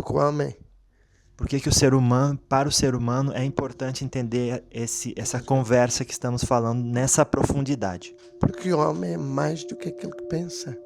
com o homem? Por que que o ser humano, para o ser humano, é importante entender essa conversa que estamos falando nessa profundidade? Porque o homem é mais do que aquilo que pensa.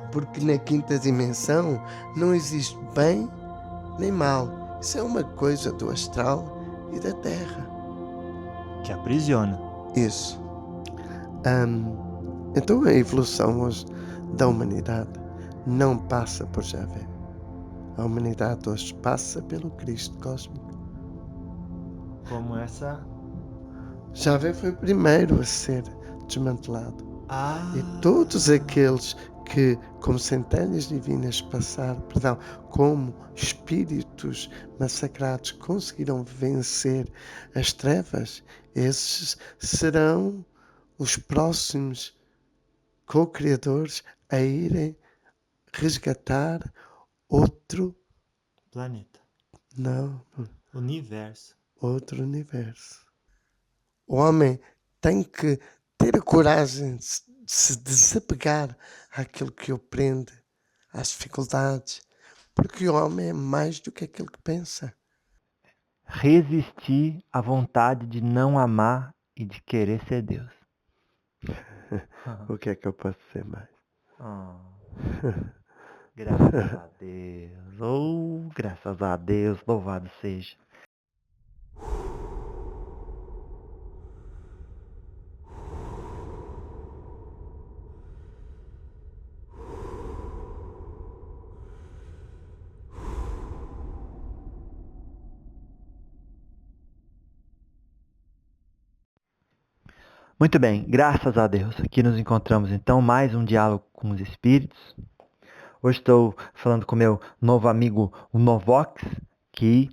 Porque na quinta dimensão não existe bem nem mal. Isso é uma coisa do astral e da terra. Que aprisiona. Isso. Então a evolução hoje da humanidade não passa por Javé. A humanidade hoje passa pelo Cristo cósmico. Como essa... Javé foi o primeiro a ser desmantelado. E todos aqueles que, como centelhas divinas, como espíritos massacrados, conseguiram vencer as trevas, esses serão os próximos co-criadores a irem resgatar outro planeta. Não. Universo. Outro universo. O homem tem que ter a coragem de se desapegar àquilo que o prende, às dificuldades, porque o homem é mais do que aquilo que pensa. Resistir à vontade de não amar e de querer ser Deus. O que é que eu posso ser mais? Graças a Deus. Oh, graças a Deus. Louvado seja. Muito bem, graças a Deus. Aqui nos encontramos então, mais um diálogo com os espíritos. Hoje estou falando com meu novo amigo, o Novox, que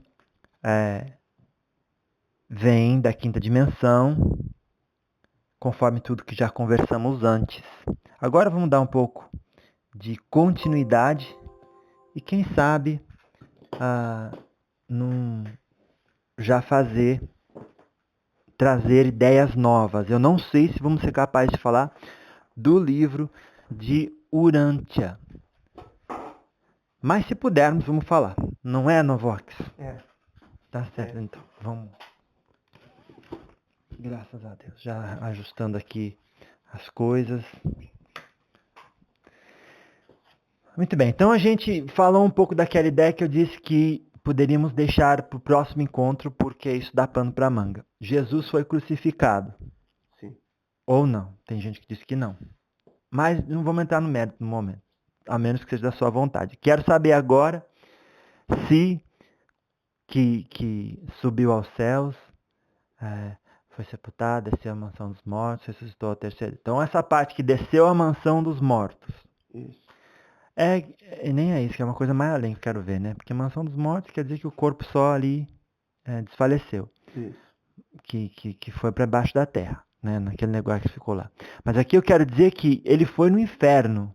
vem da quinta dimensão, conforme tudo que já conversamos antes. Agora vamos dar um pouco de continuidade e quem sabe já trazer ideias novas. Eu não sei se vamos ser capazes de falar do livro de Urântia. Mas se pudermos, vamos falar. Não é, Novox? É. Tá certo, então. Vamos. Graças a Deus. Já ajustando aqui as coisas. Muito bem. Então a gente falou um pouco daquela ideia que eu disse que poderíamos deixar para o próximo encontro, porque isso dá pano para manga. Jesus foi crucificado. Sim. Ou não. Tem gente que diz que não. Mas não vamos entrar no mérito no momento. A menos que seja da sua vontade. Quero saber agora se que subiu aos céus, foi sepultado, desceu à mansão dos mortos, ressuscitou ao terceiro. Então essa parte que desceu à mansão dos mortos. Isso. Nem é isso, que é uma coisa mais além que eu quero ver, né? Porque a mansão dos mortos quer dizer que o corpo só ali desfaleceu. Isso. Que foi para baixo da terra, né? Naquele negócio que ficou lá. Mas aqui eu quero dizer que ele foi no inferno.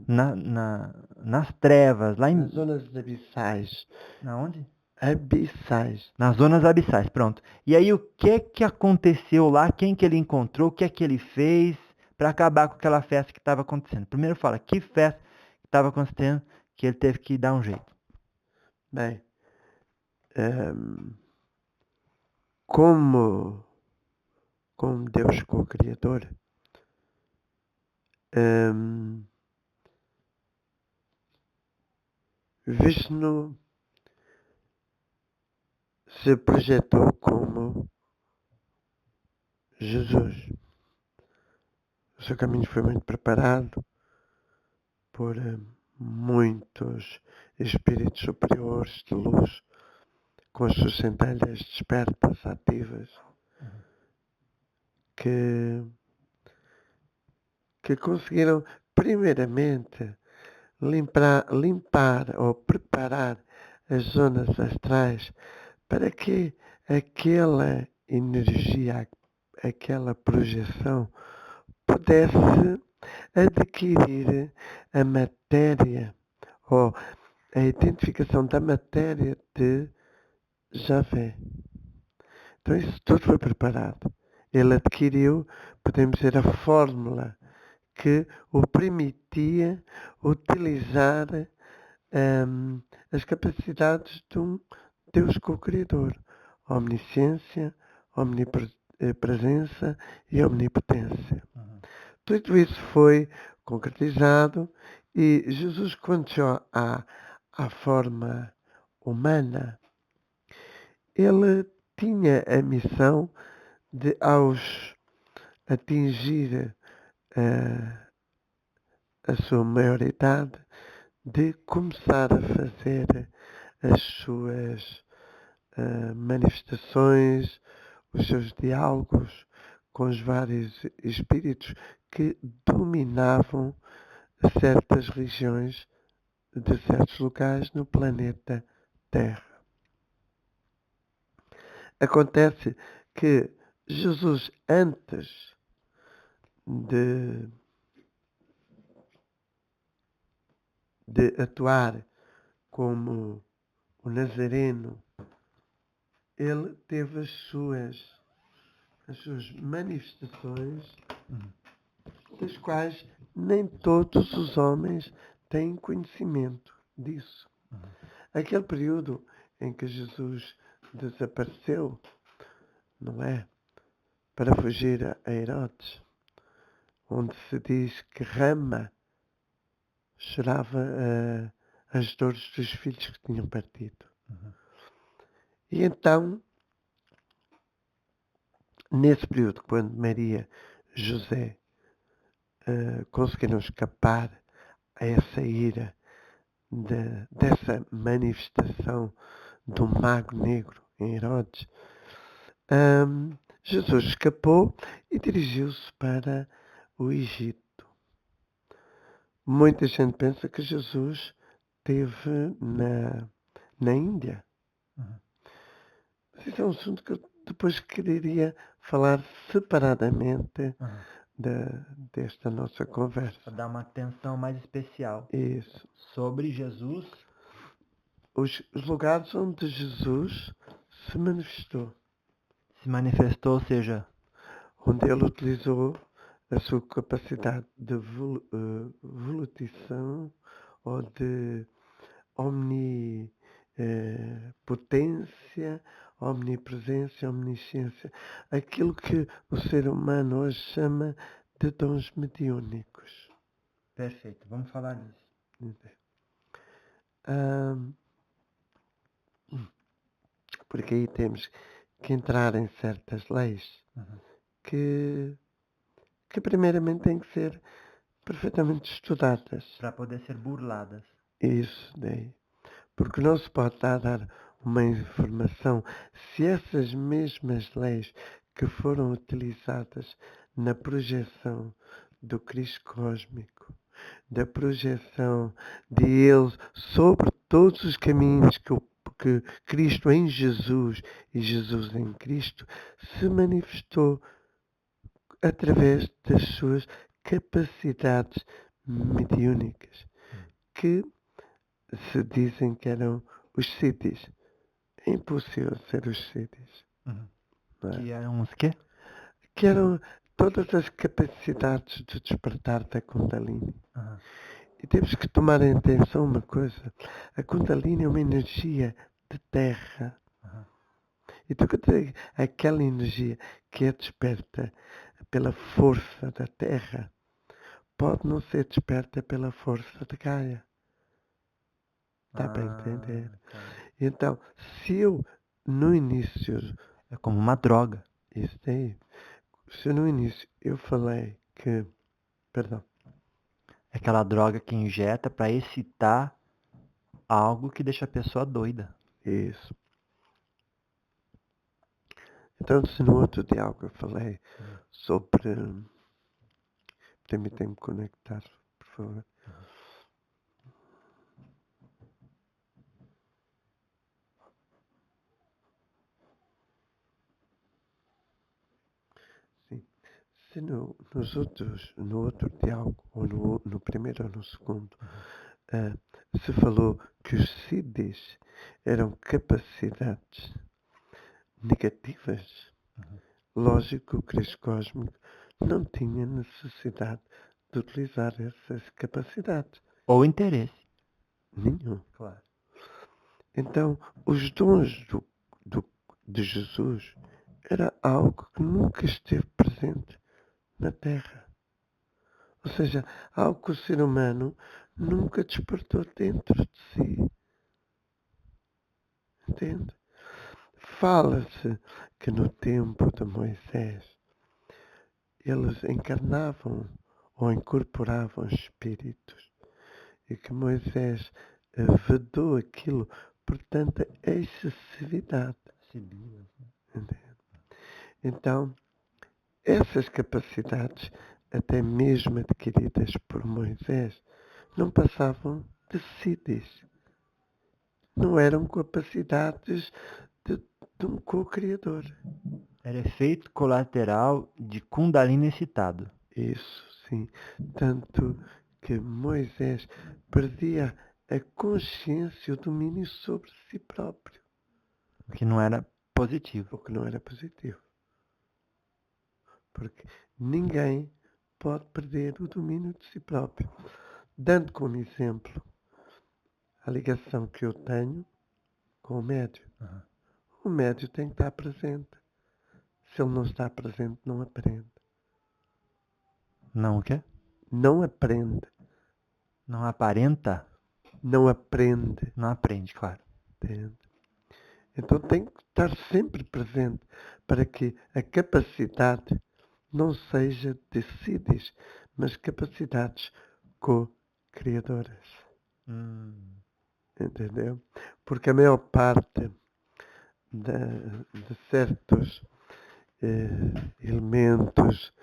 Nas trevas, lá em... Nas zonas abissais. Na onde? Abissais. Nas zonas abissais, pronto. E aí o que aconteceu lá? Quem que ele encontrou? O que é que ele fez para acabar com aquela festa que estava acontecendo? Primeiro fala, que festa que estava acontecendo que ele teve que dar um jeito? Bem, como Deus co-criador, Vishnu se projetou como Jesus. O seu caminho foi muito preparado por muitos espíritos superiores de luz, com as suas centelhas despertas, ativas, que conseguiram primeiramente limpar ou preparar as zonas astrais para que aquela energia, aquela projeção pudesse adquirir a matéria ou a identificação da matéria de Javé. Então isso tudo foi preparado. Ele adquiriu, podemos dizer, a fórmula que o permitia utilizar as capacidades de um Deus co-criador, omnisciência, omnipresença e omnipotência. Tudo isso foi concretizado e Jesus, quando chegou à forma humana, ele tinha a missão de, aos atingir a sua maioridade, de começar a fazer as suas manifestações, os seus diálogos com os vários espíritos que dominavam certas regiões de certos locais no planeta Terra. Acontece que Jesus, antes de atuar como o Nazareno, ele teve as suas manifestações, das quais nem todos os homens têm conhecimento disso. Aquele período em que Jesus desapareceu, não é? Para fugir a Herodes, onde se diz que Rama chorava as dores dos filhos que tinham partido. E então, nesse período, quando Maria e José conseguiram escapar a essa ira, dessa manifestação do mago negro em Herodes, Jesus escapou e dirigiu-se para o Egito. Muita gente pensa que Jesus esteve na Índia. Mas isso é um assunto que eu depois quereria falar separadamente desta nossa conversa. Para dar uma atenção mais especial. Isso. Sobre Jesus. Os lugares onde Jesus se manifestou. Se manifestou, ou seja, onde ele utilizou a sua capacidade de volutição ou de omnipotência, omnipresença, omnisciência. Aquilo que o ser humano hoje chama de dons mediúnicos. Perfeito, vamos falar disso. Porque aí temos que entrar em certas leis que primeiramente têm que ser perfeitamente estudadas. Para poder ser burladas. Isso daí. Porque não se pode dar uma informação se essas mesmas leis que foram utilizadas na projeção do Cristo cósmico, da projeção de Ele sobre todos os caminhos que Cristo em Jesus e Jesus em Cristo se manifestou através das suas capacidades mediúnicas, que se dizem que eram os sítios. É impossível ser os sítios. É? Que eram os quê? Que eram todas as capacidades de despertar da Kundalini. E temos que tomar em atenção uma coisa. A Kundalini é uma energia de terra. Então, aquela energia que é desperta pela força da terra pode não ser desperta pela força de Gaia. Está para entender? Então, se eu no início... É como uma droga. Isso daí. Se no início eu falei que Perdão. É aquela droga que injeta para excitar algo que deixa a pessoa doida. Isso. Então, se no outro diálogo eu falei sobre... Permita-me conectar, por favor. Sim. Se no outro diálogo, ou no primeiro ou no segundo, se falou que os CIDs eram capacidades negativas, lógico que o Cristo cósmico não tinha necessidade de utilizar essas capacidades. Ou interesse. Nenhum. Claro. Então, os dons de Jesus era algo que nunca esteve presente na Terra. Ou seja, algo que o ser humano nunca despertou dentro de si. Entende? Fala-se que no tempo de Moisés eles encarnavam ou incorporavam espíritos e que Moisés vedou aquilo por tanta excessividade. Entende? Então, essas capacidades, até mesmo adquiridas por Moisés, não passavam de CIDs. Não eram capacidades de um co-criador. Era efeito colateral de Kundalini excitado. Isso, sim. Tanto que Moisés perdia a consciência, o domínio sobre si próprio. O que não era positivo. O que não era positivo. Porque ninguém pode perder o domínio de si próprio. Dando como exemplo a ligação que eu tenho com o médio. O médio tem que estar presente. Se ele não está presente, não aprende. Não o quê? Não aprende. Não aparenta? Não aprende. Não aprende, claro. Entende? Então tem que estar sempre presente para que a capacidade não seja de CIDs, mas capacidades co-criadoras. Entendeu? Porque a maior parte de certos elementos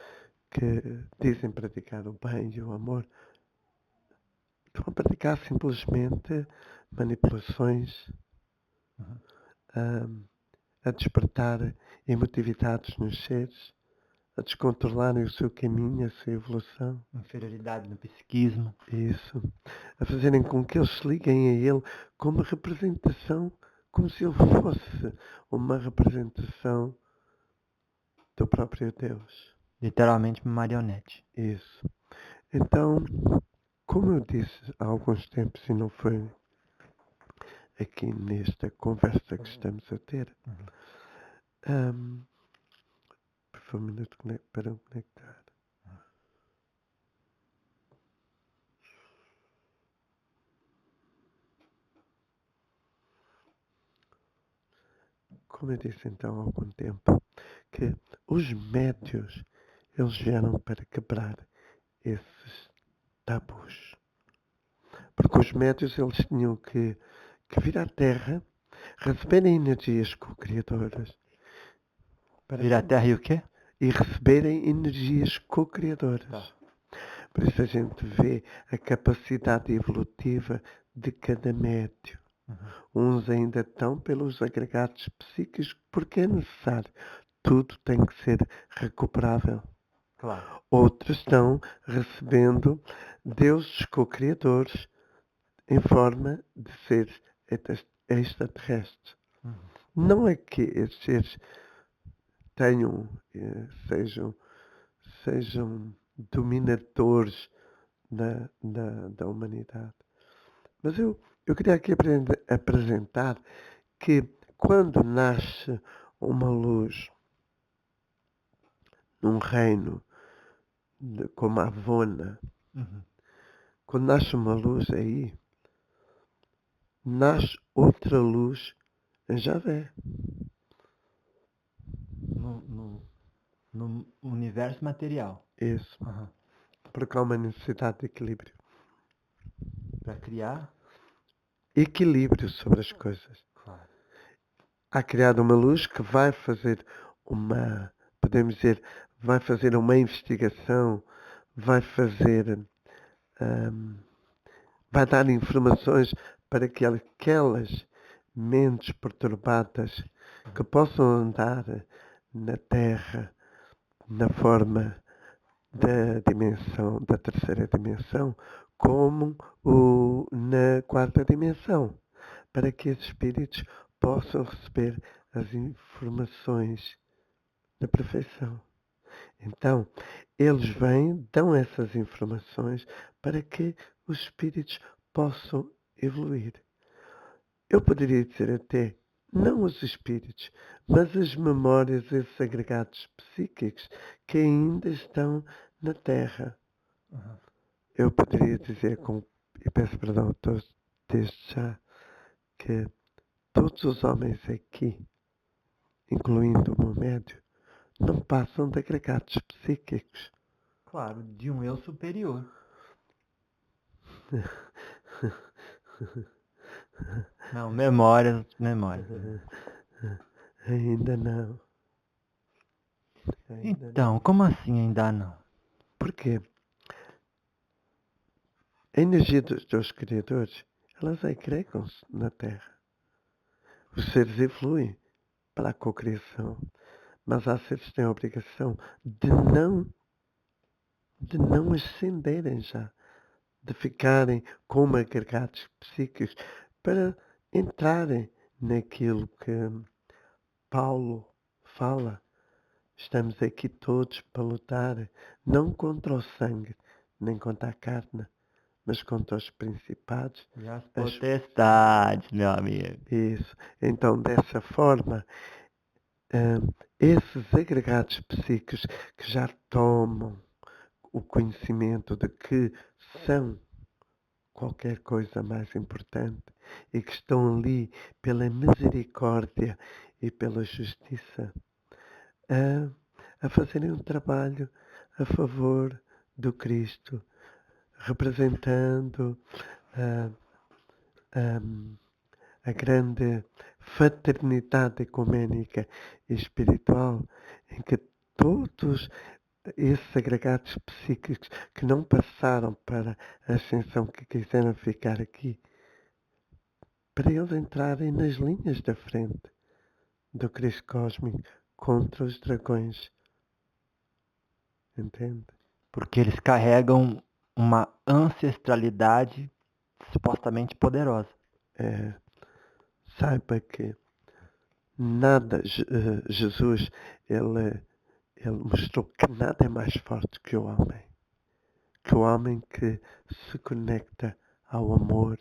que dizem praticar o bem e o amor estão a praticar simplesmente manipulações, a despertar emotividades nos seres, a descontrolarem o seu caminho, a sua evolução. Inferioridade no psiquismo. Isso. A fazerem com que eles se liguem a ele como representação, como se ele fosse uma representação do próprio Deus. Literalmente uma marionete. Isso. Então, como eu disse há alguns tempos, e não foi aqui nesta conversa que estamos a ter, por favor, um minuto para eu conectar. Como eu disse então há algum tempo, que os médios, eles vieram para quebrar esses tabus. Porque os médios, eles tinham que vir à Terra, receberem energias co-criadoras. Vir à Terra e o quê? E receberem energias co-criadoras. Tá. Por isso a gente vê a capacidade evolutiva de cada médio. Uns ainda estão pelos agregados psíquicos porque é necessário. Tudo tem que ser recuperável. Claro. Outros estão recebendo deuses co-criadores em forma de seres extraterrestres. Não é que esses seres tenham, sejam dominadores da humanidade. Mas eu queria aqui apresentar que quando nasce uma luz num reino como a Avona, quando nasce uma luz aí, nasce outra luz em Javé. No universo material. Isso. Porque há uma necessidade de equilíbrio. Para criar? Equilíbrio sobre as coisas. Claro. Há criado uma luz que vai fazer podemos dizer, vai fazer uma investigação, vai fazer, vai dar informações para que aquelas mentes perturbadas que possam andar na Terra na forma da dimensão, da terceira dimensão, como na quarta dimensão, para que esses espíritos possam receber as informações da perfeição. Então, eles vêm, dão essas informações para que os espíritos possam evoluir. Eu poderia dizer até, não os espíritos, mas as memórias, esses agregados psíquicos que ainda estão na Terra. Uhum. Eu poderia dizer, e peço perdão a todos desde já, que todos os homens aqui, incluindo o meu médio, não passam de agregados psíquicos. Claro, de um eu superior. Não, memórias. Ainda não. Então, como assim ainda não? Porquê? A energia dos criadores, elas agregam-se na Terra. Os seres evoluem para a cocriação, mas há seres que têm a obrigação de não ascenderem já, de ficarem como agregados psíquicos para entrarem naquilo que Paulo fala. Estamos aqui todos para lutar, não contra o sangue, nem contra a carne, mas contra os principados. E as potestades, meu amigo. Isso. Então, dessa forma, esses agregados psíquicos que já tomam o conhecimento de que são qualquer coisa mais importante e que estão ali pela misericórdia e pela justiça, a fazerem um trabalho a favor do Cristo, representando a grande fraternidade ecuménica e espiritual em que todos esses agregados psíquicos que não passaram para a ascensão, que quiseram ficar aqui, para eles entrarem nas linhas da frente do Cristo Cósmico contra os dragões. Entende? Porque eles carregam uma ancestralidade supostamente poderosa. Saiba que nada, Jesus, ele mostrou que nada é mais forte que o homem. Que o homem que se conecta ao amor,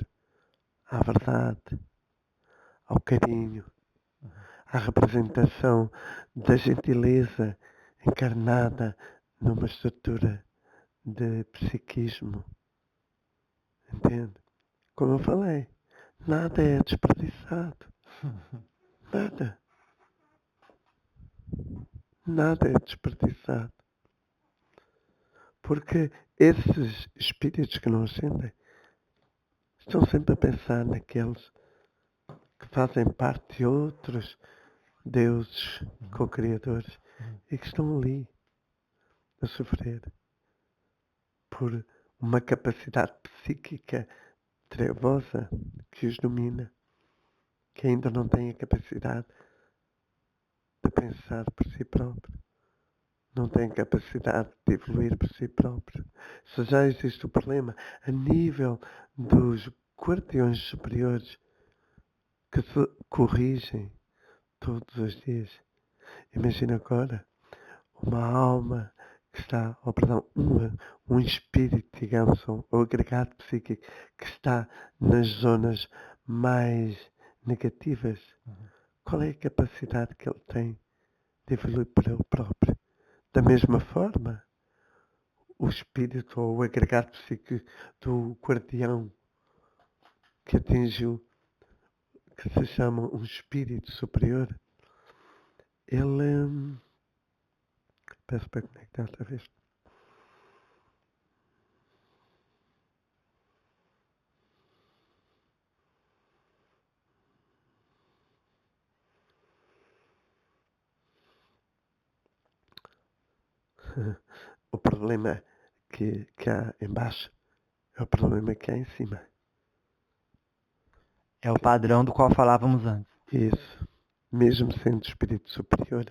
à verdade, ao carinho, à representação da gentileza encarnada numa estrutura de psiquismo. Entende? Como eu falei, nada é desperdiçado. Nada. Nada é desperdiçado. Porque esses espíritos que não ascendem estão sempre a pensar naqueles que fazem parte de outros deuses co-criadores e que estão ali a sofrer por uma capacidade psíquica trevosa que os domina, que ainda não têm a capacidade de pensar por si próprio, não têm capacidade de evoluir por si próprio. Se já existe o problema a nível dos guardiões superiores que se corrigem todos os dias, imagina agora uma alma que está, ou perdão, um espírito, digamos, ou agregado psíquico que está nas zonas mais negativas. Qual é a capacidade que ele tem de evoluir por ele próprio? Da mesma forma, o espírito ou o agregado psíquico do guardião que atingiu, que se chama um espírito superior, ele... Peço para conectar outra vez. O problema que há embaixo é o problema que há em cima. É o padrão do qual falávamos antes. Isso. Mesmo sendo espírito superior,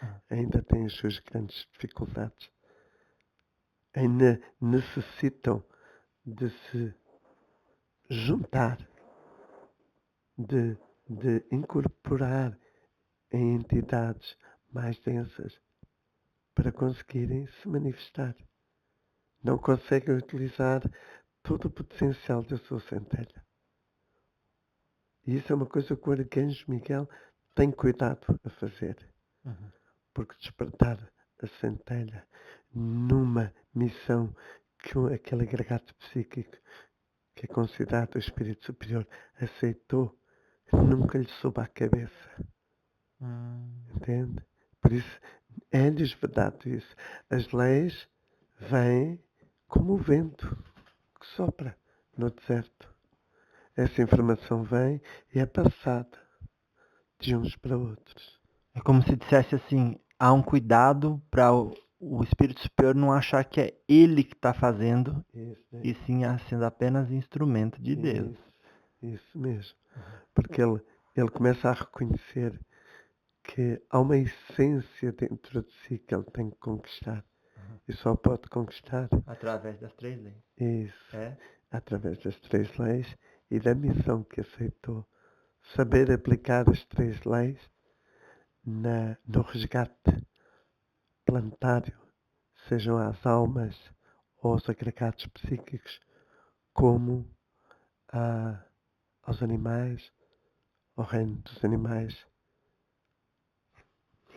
Ah. ainda tem as suas grandes dificuldades. Ainda necessitam de se juntar, de incorporar em entidades mais densas para conseguirem se manifestar. Não conseguem utilizar todo o potencial da sua centelha. E isso é uma coisa que o Arcanjo Miguel tem cuidado a fazer. Uhum. Porque despertar a centelha numa missão que aquele agregado psíquico que é considerado o espírito superior aceitou, nunca lhe soube à cabeça. Entende? Por isso, é-lhes verdade isso. As leis vêm como o vento que sopra no deserto. Essa informação vem e é passada de uns para outros. É como se dissesse assim, há um cuidado para o espírito superior não achar que é ele que está fazendo, e sim sendo apenas instrumento de Deus. Isso mesmo. Porque ele começa a reconhecer que há uma essência dentro de si que ele tem que conquistar. E só pode conquistar Através das 3 leis. isso. É? Através das 3 leis e da missão que aceitou. Saber aplicar as 3 leis no resgate planetário, sejam as almas ou os agregados psíquicos, como aos animais, ao reino dos animais.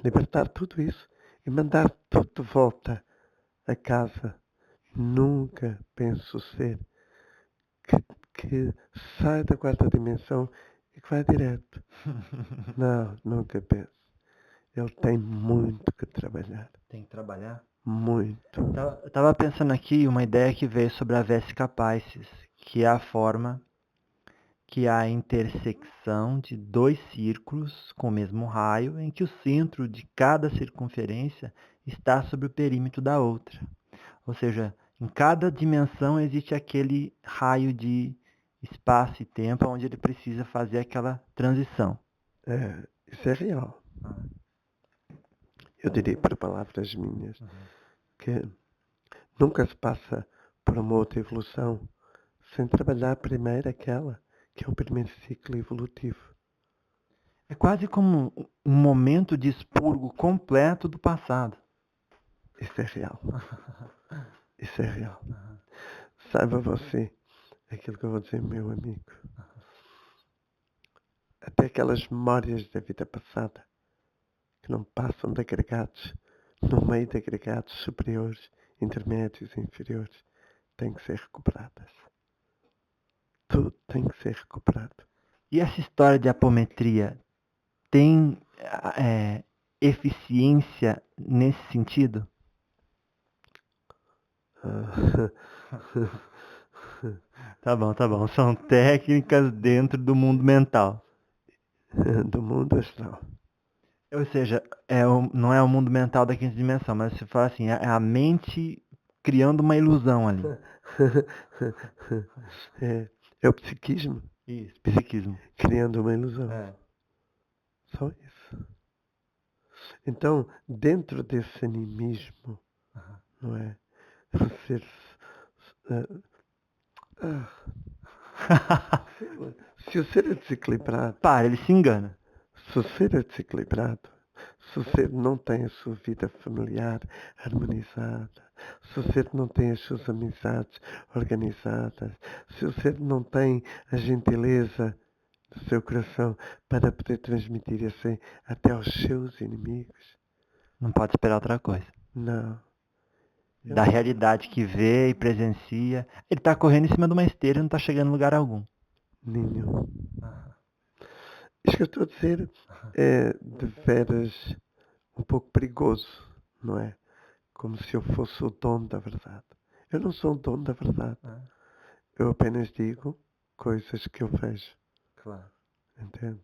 Libertar tudo isso e mandar tudo de volta a casa. Nunca penso ser que sai da 4ª dimensão e que vai direto. Não, nunca penso. Ele tem muito que trabalhar. Tem que trabalhar? Muito. Eu estava pensando aqui uma ideia que veio sobre a Vesica Piscis, que é a forma que há a intersecção de 2 círculos com o mesmo raio, em que o centro de cada circunferência está sobre o perímetro da outra. Ou seja, em cada dimensão existe aquele raio de espaço e tempo onde ele precisa fazer aquela transição. Isso é real. Eu diria, por palavras minhas, que nunca se passa por uma outra evolução sem trabalhar primeiro aquela que é o primeiro ciclo evolutivo. É quase como um momento de expurgo completo do passado. Isso é real. Isso é real. Saiba você aquilo que eu vou dizer, meu amigo. Até aquelas memórias da vida passada que não passam de agregados, no meio de agregados superiores, intermédios e inferiores, têm que ser recuperadas. Tudo tem que ser recuperado. E essa história de apometria tem eficiência nesse sentido? Tá bom. São técnicas dentro do mundo mental. Do mundo astral. Ou seja, não é o mundo mental da 5ª dimensão, mas você fala assim, é a mente criando uma ilusão ali. É o psiquismo. Isso, psiquismo. Criando uma ilusão. Só isso. Então, dentro desse animismo, não é? Você... se o ser é desequilibrado... Para, ele se engana. Se o ser é desequilibrado, se o ser não tem a sua vida familiar harmonizada, se o ser não tem as suas amizades organizadas, se o ser não tem a gentileza do seu coração para poder transmitir assim até aos seus inimigos. Não pode esperar outra coisa. Não. Da realidade que vê e presencia. Ele tá correndo em cima de uma esteira e não tá chegando em lugar algum. Nenhum. Isto que eu estou a dizer é de veras um pouco perigoso, não é? Como se eu fosse o dono da verdade. Eu não sou o dono da verdade. Eu apenas digo coisas que eu vejo. Claro. Entende?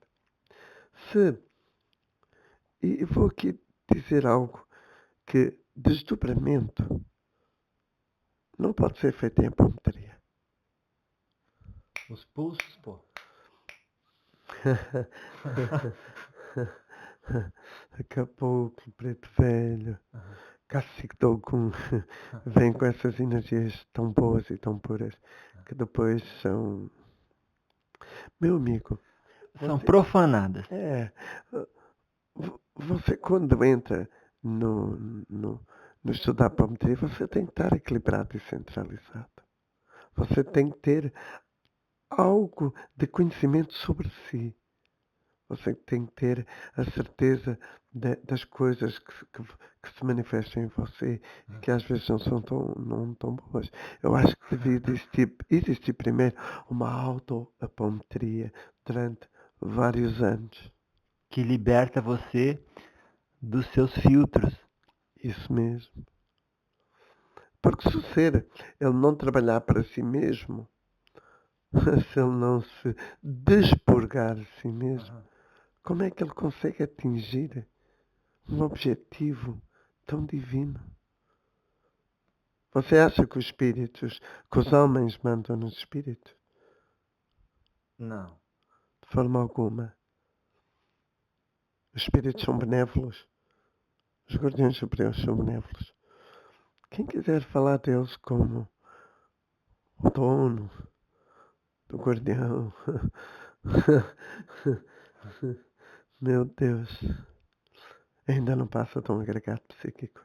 E vou aqui dizer algo que desdobramento não pode ser feito em apometria. Os pulsos, pô. Acabou o preto velho. Cacique com vem com essas energias tão boas e tão puras que depois são. Meu amigo, São você, profanadas. você quando entra no, no, no estudo da apometria, você tem que estar equilibrado e centralizado. Você tem que ter algo de conhecimento sobre si. Você tem que ter a certeza das coisas que se manifestam em você e que às vezes não tão boas. Eu acho que devia existir primeiro uma autoapometria durante vários anos. Que liberta você dos seus filtros. Isso mesmo. Porque se o ser ele não trabalhar para si mesmo, se ele não se despurgar de si mesmo, como é que ele consegue atingir um objetivo tão divino? Você acha que os espíritos, que os homens mandam nos espíritos? Não. De forma alguma. Os espíritos são benévolos. Os guardiões superiores são benévolos. Quem quiser falar deles como o dono do guardião, meu Deus, ainda não passa de um agregado psíquico.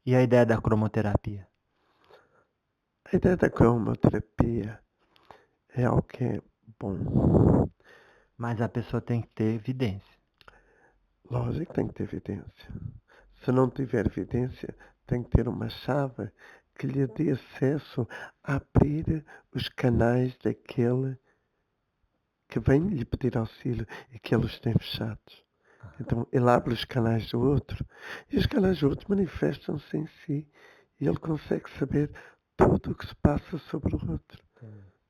E a ideia da cromoterapia? A ideia da cromoterapia é algo que é bom. Mas a pessoa tem que ter evidência. Lógico que tem que ter evidência. Se não tiver evidência, tem que ter uma chave que lhe dê acesso a abrir os canais daquele que vem lhe pedir auxílio e que ele os tem fechados. Então ele abre os canais do outro e os canais do outro manifestam-se em si e ele consegue saber tudo o que se passa sobre o outro.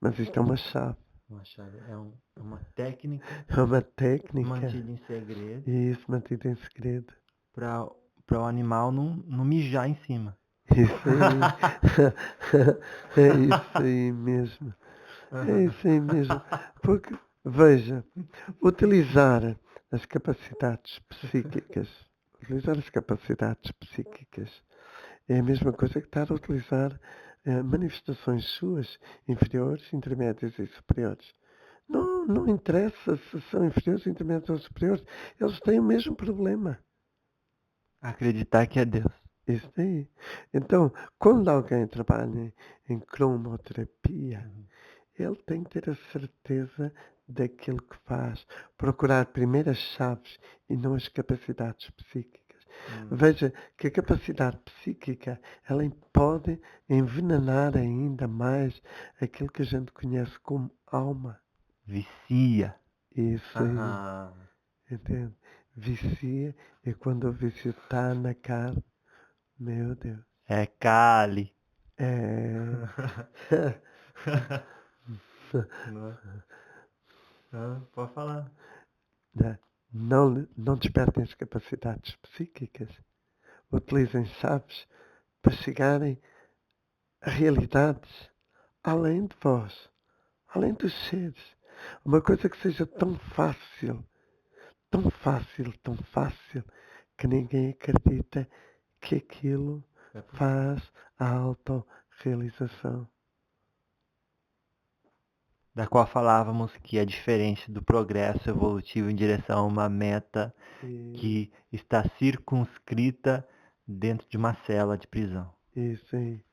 Mas isto é uma chave. Uma chave. É uma técnica. É uma técnica. Mantida em segredo. Isso, mantida em segredo. Para o animal não mijar em cima. Isso aí. É isso aí mesmo. É isso aí mesmo. Porque, veja, utilizar as capacidades psíquicas, é a mesma coisa que estar a utilizar manifestações suas, inferiores, intermédias e superiores. Não interessa se são inferiores, intermédios ou superiores, eles têm o mesmo problema. Acreditar que é Deus. Isso aí. Então, quando alguém trabalha em cromoterapia, ele tem que ter a certeza daquilo que faz. Procurar primeiro as chaves e não as capacidades psíquicas. Veja que a capacidade psíquica, ela pode envenenar ainda mais aquilo que a gente conhece como alma. Vicia. Isso aí. Entende? Vicia é quando o vício está na carne. Meu Deus. É Kali. Pode falar. Não despertem as capacidades psíquicas. Utilizem chaves para chegarem a realidades além de vós, além dos seres. Uma coisa que seja tão fácil, tão fácil, tão fácil, que ninguém acredita que aquilo faz a autorrealização. Da qual falávamos que é diferente do progresso evolutivo em direção a uma meta que está circunscrita dentro de uma cela de prisão. Isso aí.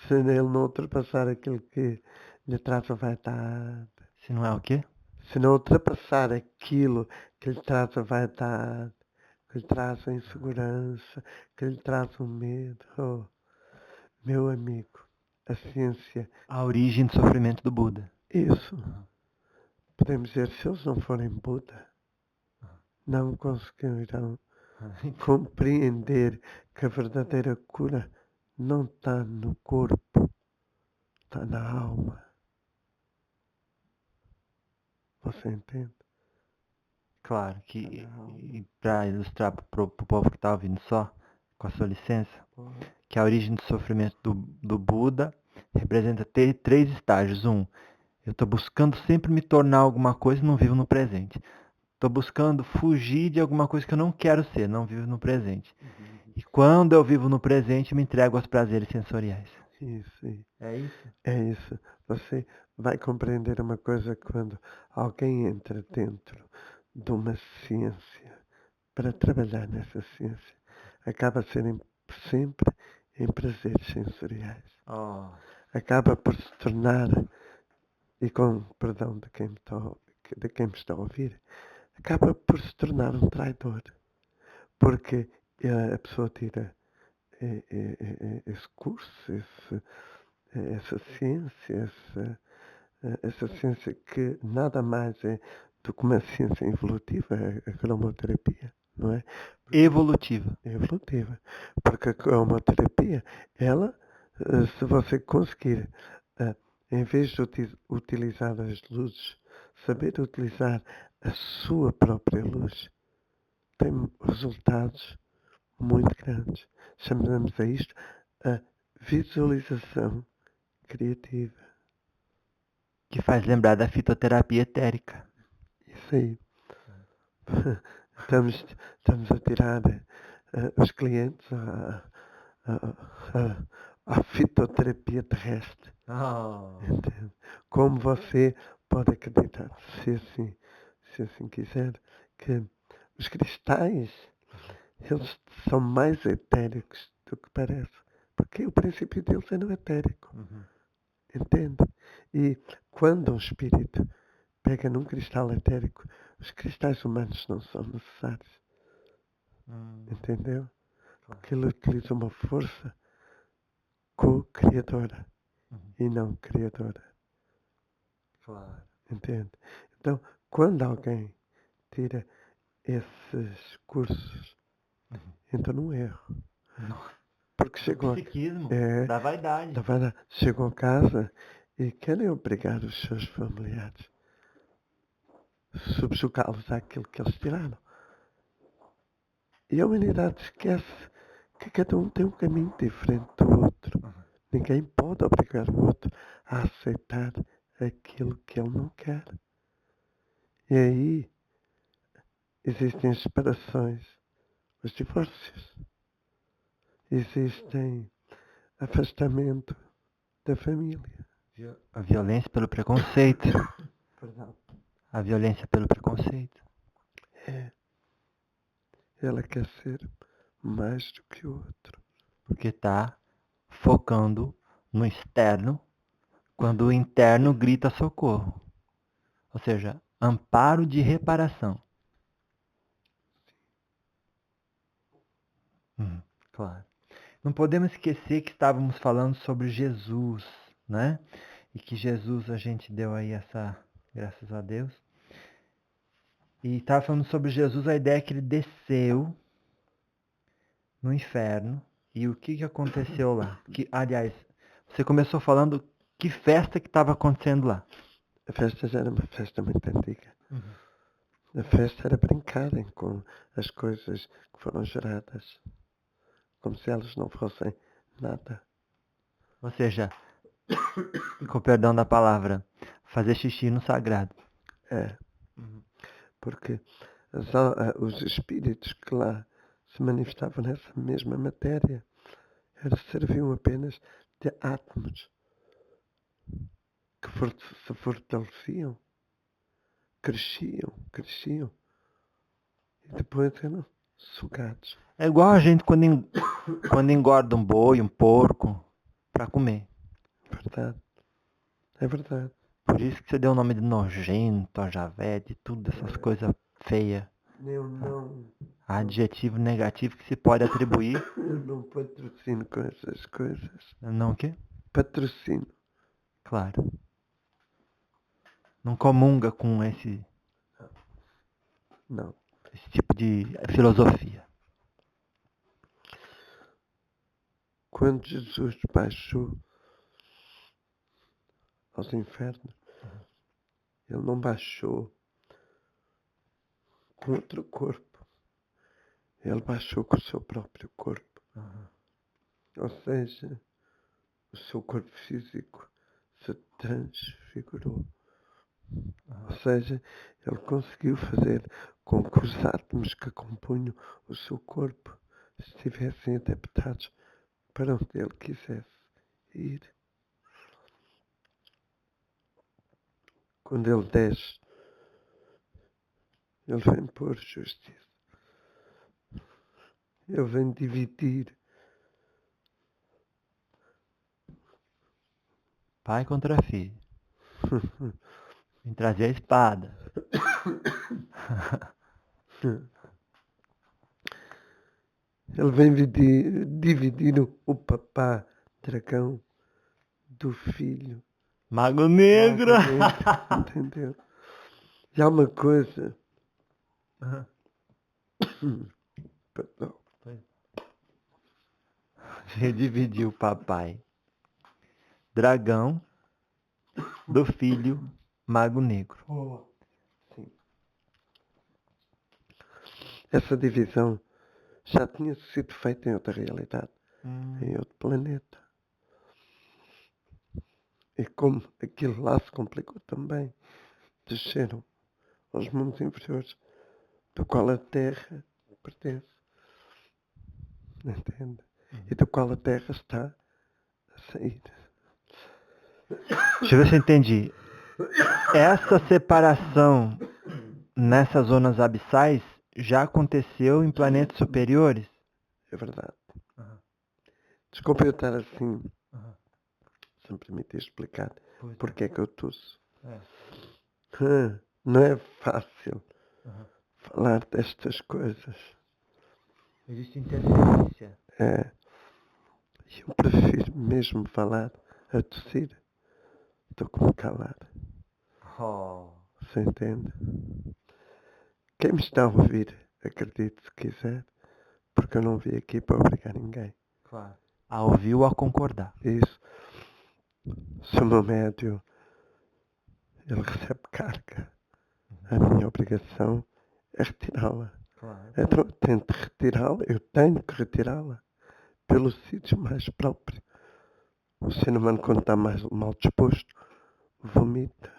Se ele não ultrapassar aquilo que lhe traz a vaidade. Se não é o quê? Se não ultrapassar aquilo que lhe traz a vaidade, que lhe traz a insegurança, que lhe traz o medo. Oh, meu amigo, a ciência. A origem do sofrimento do Buda. Isso. Podemos dizer, se eles não forem Buda, não conseguirão compreender que a verdadeira cura não está no corpo, está na alma. Você entende? Claro, que para ilustrar pro povo que tá ouvindo só, com a sua licença, que a origem do sofrimento do Buda representa ter 3 estágios. Eu tô buscando sempre me tornar alguma coisa e não vivo no presente. Tô buscando fugir de alguma coisa que eu não quero ser, não vivo no presente. E quando eu vivo no presente, me entrego aos prazeres sensoriais. Isso. É isso? É isso. Você vai compreender uma coisa quando alguém entra dentro de uma ciência para trabalhar nessa ciência. Acaba sempre em prazeres sensoriais. Oh. Acaba por se tornar, e com perdão de quem me está a ouvir, acaba por se tornar um traidor. Porque a pessoa tira esse curso, essa ciência, essa ciência que nada mais é do que uma ciência evolutiva, a cromoterapia, não é? Evolutiva. Evolutiva. Porque a cromoterapia, ela, se você conseguir, em vez de utilizar as luzes, saber utilizar a sua própria luz, tem resultados muito grandes. Chamamos a isto a visualização criativa. Que faz lembrar da fitoterapia etérica. Isso aí. Estamos a tirar os clientes à fitoterapia terrestre. Oh. Entende? Como você pode acreditar, se assim quiser, que os cristais, eles são mais etéricos do que parece. Porque o princípio deles é no etérico. Entende? E quando um espírito pega num cristal etérico, os cristais humanos não são necessários. Entendeu? Porque ele utiliza uma força co-criadora e não criadora. Claro. Entende? Então, quando alguém tira esses cursos, entra num erro. Porque chegou Psiquismo, da vaidade. chegam a casa e querem obrigar os seus familiares, subjugá-los àquilo que eles tiraram. E a humanidade esquece que cada um tem um caminho diferente do outro. Ninguém pode obrigar o outro a aceitar aquilo que ele não quer. E aí existem as separações, os divórcios. Existem afastamento da família. A violência pelo preconceito. Perdão. A violência pelo preconceito. É. Ela quer ser mais do que o outro. Porque tá focando no externo quando o interno grita socorro. Ou seja, amparo de reparação. Claro. Não podemos esquecer que estávamos falando sobre Jesus, né? E que Jesus a gente deu aí essa, graças a Deus. E estava falando sobre Jesus, a ideia é que ele desceu no inferno. E o que aconteceu lá? Que, aliás, você começou falando que festa que estava acontecendo lá. A festa já era uma festa muito antiga. A festa era brincarem com as coisas que foram geradas. Como se elas não fossem nada. Ou seja, com perdão da palavra, fazer xixi no sagrado. É. Porque os espíritos que lá se manifestavam nessa mesma matéria serviam apenas de átomos que se fortaleciam, cresciam e depois eram sugados. É igual a gente quando engorda um boi, um porco, para comer. Verdade. É verdade. Por isso que você deu o nome de nojento, javete, tudo essas coisas feias. Eu não Adjetivo negativo que se pode atribuir. Eu não patrocino com essas coisas. Não o quê? Patrocino. Claro. Não comunga com esse Não. tipo de filosofia. Quando Jesus baixou aos infernos, ele não baixou com outro corpo. Ele baixou com o seu próprio corpo. Ou seja, o seu corpo físico se transfigurou. Ou seja, ele conseguiu fazer com que os átomos que compunham o seu corpo estivessem adaptados para onde ele quisesse ir. Quando ele desce, ele vem pôr justiça. Ele vem dividir. Pai contra filho. Vem trazer a espada. Ele vem dividir o papá dragão do filho. Mago Negro! Entendeu? E há uma coisa. Perdão. Dividiu o papai dragão do filho Mago Negro. Sim. Essa divisão já tinha sido feita em outra realidade, em outro planeta. E como aquilo lá se complicou também, desceram aos mundos inferiores, do qual a Terra pertence. Entende? E do qual a Terra está a sair. Deixa eu ver se eu entendi. Essa separação nessas zonas abissais já aconteceu em planetas superiores? É verdade. Desculpa eu estar assim, se me permitir explicar porque é que eu tosso. Não é fácil falar destas coisas. Existe interferência. Eu prefiro mesmo falar a tossir do que me calar. Você entende? Quem me está a ouvir, acredite se quiser, porque eu não vim aqui para obrigar ninguém. Claro. A ouvir ou a concordar. Isso. Se o meu médio, ele recebe carga, a minha obrigação é retirá-la. Claro. Então eu tento retirá-la, eu tenho que retirá-la pelo sítio mais próprio. O ser humano, quando está mais mal disposto, vomita.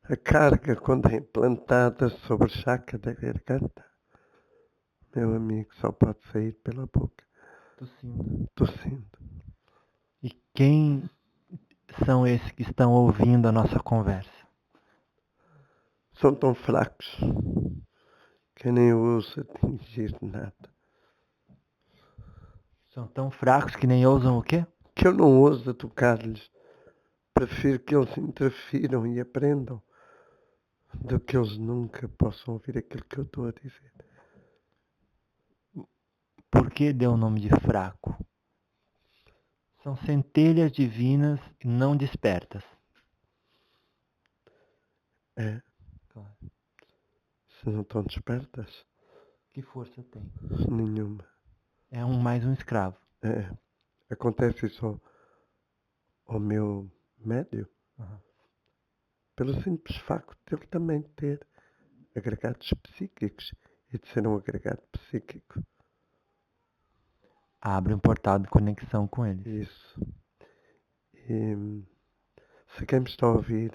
A carga, quando é implantada sobre a chaca da garganta, meu amigo, só pode sair pela boca. Tossindo. E quem são esses que estão ouvindo a nossa conversa? São tão fracos que nem ouso atingir nada. São tão fracos que nem ousam o quê? Que eu não ouso tocar-lhes. Prefiro que eles interfiram e aprendam do que eles nunca possam ouvir aquilo que eu estou a dizer. Por que deu o nome de fraco? São centelhas divinas não despertas. É. Claro. Se não estão despertas, Que força tem? nenhuma. É mais um escravo. É. Acontece isso ao meu médio, pelo simples facto de ele também ter agregados psíquicos e de ser um agregado psíquico. Abre um portal de conexão com eles. Isso. E se quem me está a ouvir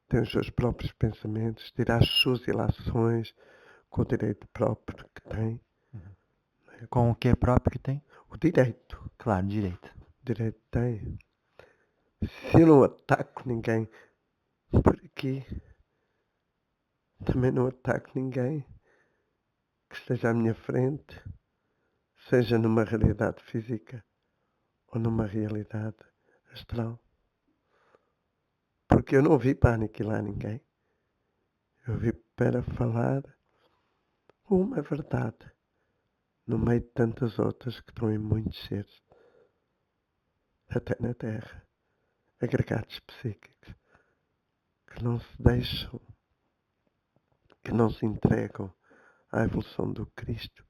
tem os seus próprios pensamentos, dirá as suas ilações com o direito próprio que tem. Com o que próprio que tem? O direito. Claro, direito. O direito tem. Se eu não ataco ninguém por aqui, também não ataco ninguém que esteja à minha frente, seja numa realidade física ou numa realidade astral. Porque eu não vim para aniquilar ninguém. Eu vim para falar uma verdade no meio de tantas outras que estão em muitos seres, até na Terra, agregados psíquicos, que não se deixam, que não se entregam à evolução do Cristo,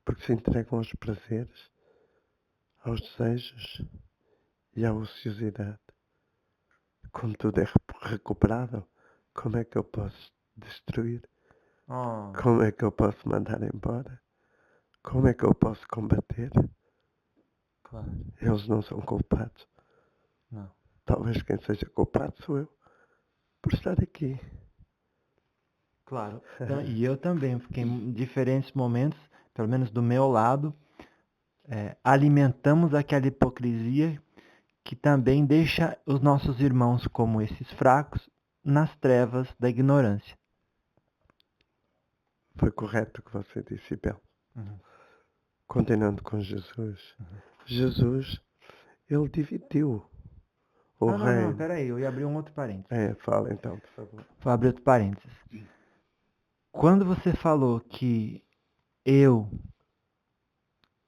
porque se entregam aos prazeres, aos desejos e à ociosidade. Quando tudo é recuperável, como é que eu posso destruir? Oh, Como é que eu posso mandar embora? Como é que eu posso combater? claro. Eles não são culpados. Não. Talvez quem seja culpado sou eu, por estar aqui. Claro. Então, e eu também, porque em diferentes momentos, pelo menos do meu lado, alimentamos aquela hipocrisia que também deixa os nossos irmãos como esses fracos nas trevas da ignorância. Foi correto o que você disse, Bel. Continuando com Jesus. Jesus, ele dividiu o Não, reino. peraí, eu ia abrir um outro parênteses. Fala então, por favor. Vou abrir outro parênteses. Quando você falou que eu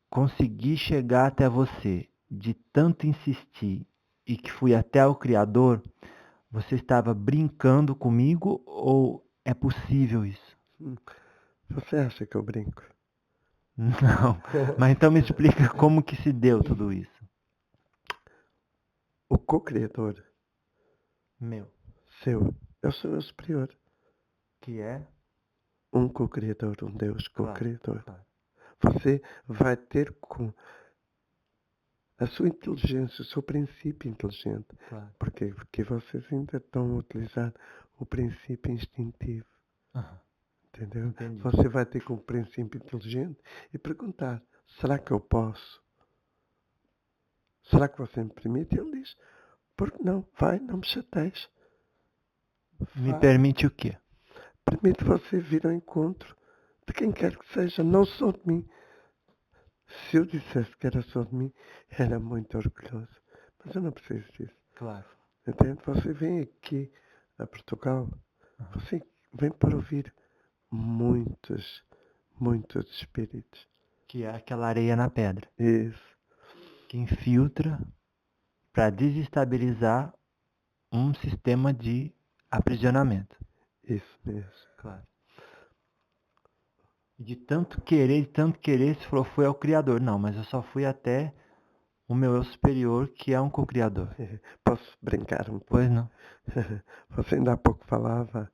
consegui chegar até você de tanto insistir e que fui até o Criador, você estava brincando comigo ou é possível isso? Você acha que eu brinco? Não, mas então me explica como que se deu tudo isso. O co-criador Meu, seu, eu sou o superior. que é? Um co-criador, um Deus Claro, co-criador. claro. Você vai ter com a sua inteligência, o seu princípio inteligente. Claro. Porque vocês ainda estão a utilizar o princípio instintivo. Entendeu? Entendi. Você vai ter com o princípio inteligente e perguntar, será que eu posso? Será que você me permite? Ele diz, porque não? Vai, não me chateies. Me permite o quê? Permite você vir ao encontro de quem quer que seja, não só de mim. Se eu dissesse que era só de mim, era muito orgulhoso. Mas eu não preciso disso. Claro. Entende? Você vem aqui a Portugal, você vem para ouvir muitos espíritos. Que é aquela areia na pedra. Isso. Que infiltra para desestabilizar um sistema de aprisionamento. Isso mesmo. Claro. De tanto querer, você falou, foi ao Criador. Não, mas eu só fui até o meu eu superior, que é um co-criador. Posso brincar um pouco? Pois não. Você ainda há pouco falava,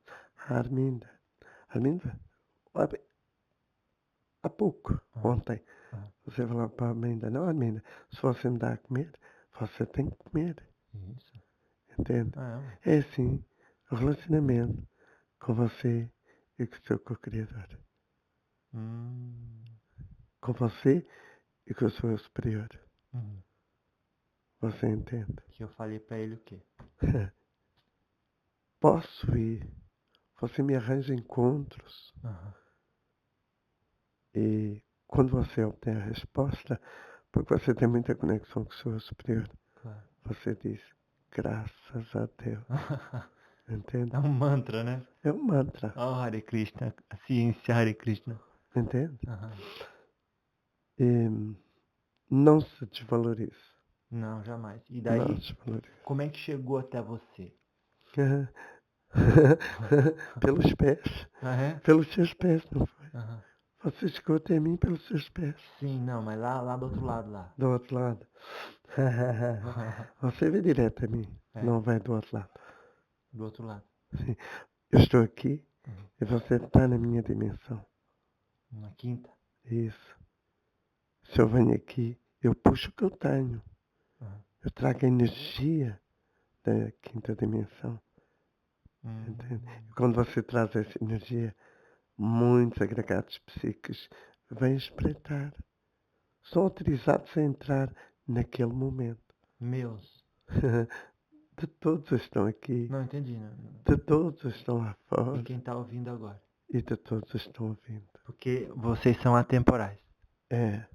Arminda. Arminda? Há pouco, ontem, você falava para a Arminda, não, Arminda, se você me dá a comer, você tem que comer. Isso. Entende? É assim, o relacionamento com você e com o seu co-criador. Com você e com o seu superior. Você entende? Que eu falei para ele o quê? Posso ir. Você me arranja encontros. E quando você obtém a resposta, porque você tem muita conexão com o seu superior, Claro. você diz, graças a Deus. Entende? É um mantra, né? É um mantra. Oh, Hare Krishna, a ciência Hare Krishna. Entende? E não se desvalorize. Não, jamais. E Não daí, se desvalorize. como é que chegou até você? Pelos pés. Pelos seus pés, não foi? Você chegou até mim pelos seus pés. Sim, não, mas lá do outro lado lá. Do outro lado. Você vem direto a mim. Não vai do outro lado. Do outro lado. Sim. Eu estou aqui e você está na minha dimensão. Na quinta? Isso. Se eu venho aqui, eu puxo o que eu tenho. Eu trago a energia da quinta dimensão. Entende? E quando você traz essa energia, muitos agregados psíquicos vêm espreitar. São autorizados a entrar naquele momento. Meus. De todos estão aqui. Não, entendi. Não. De todos estão lá fora. E quem está ouvindo agora? E de todos estão ouvindo. Porque vocês são atemporais. É.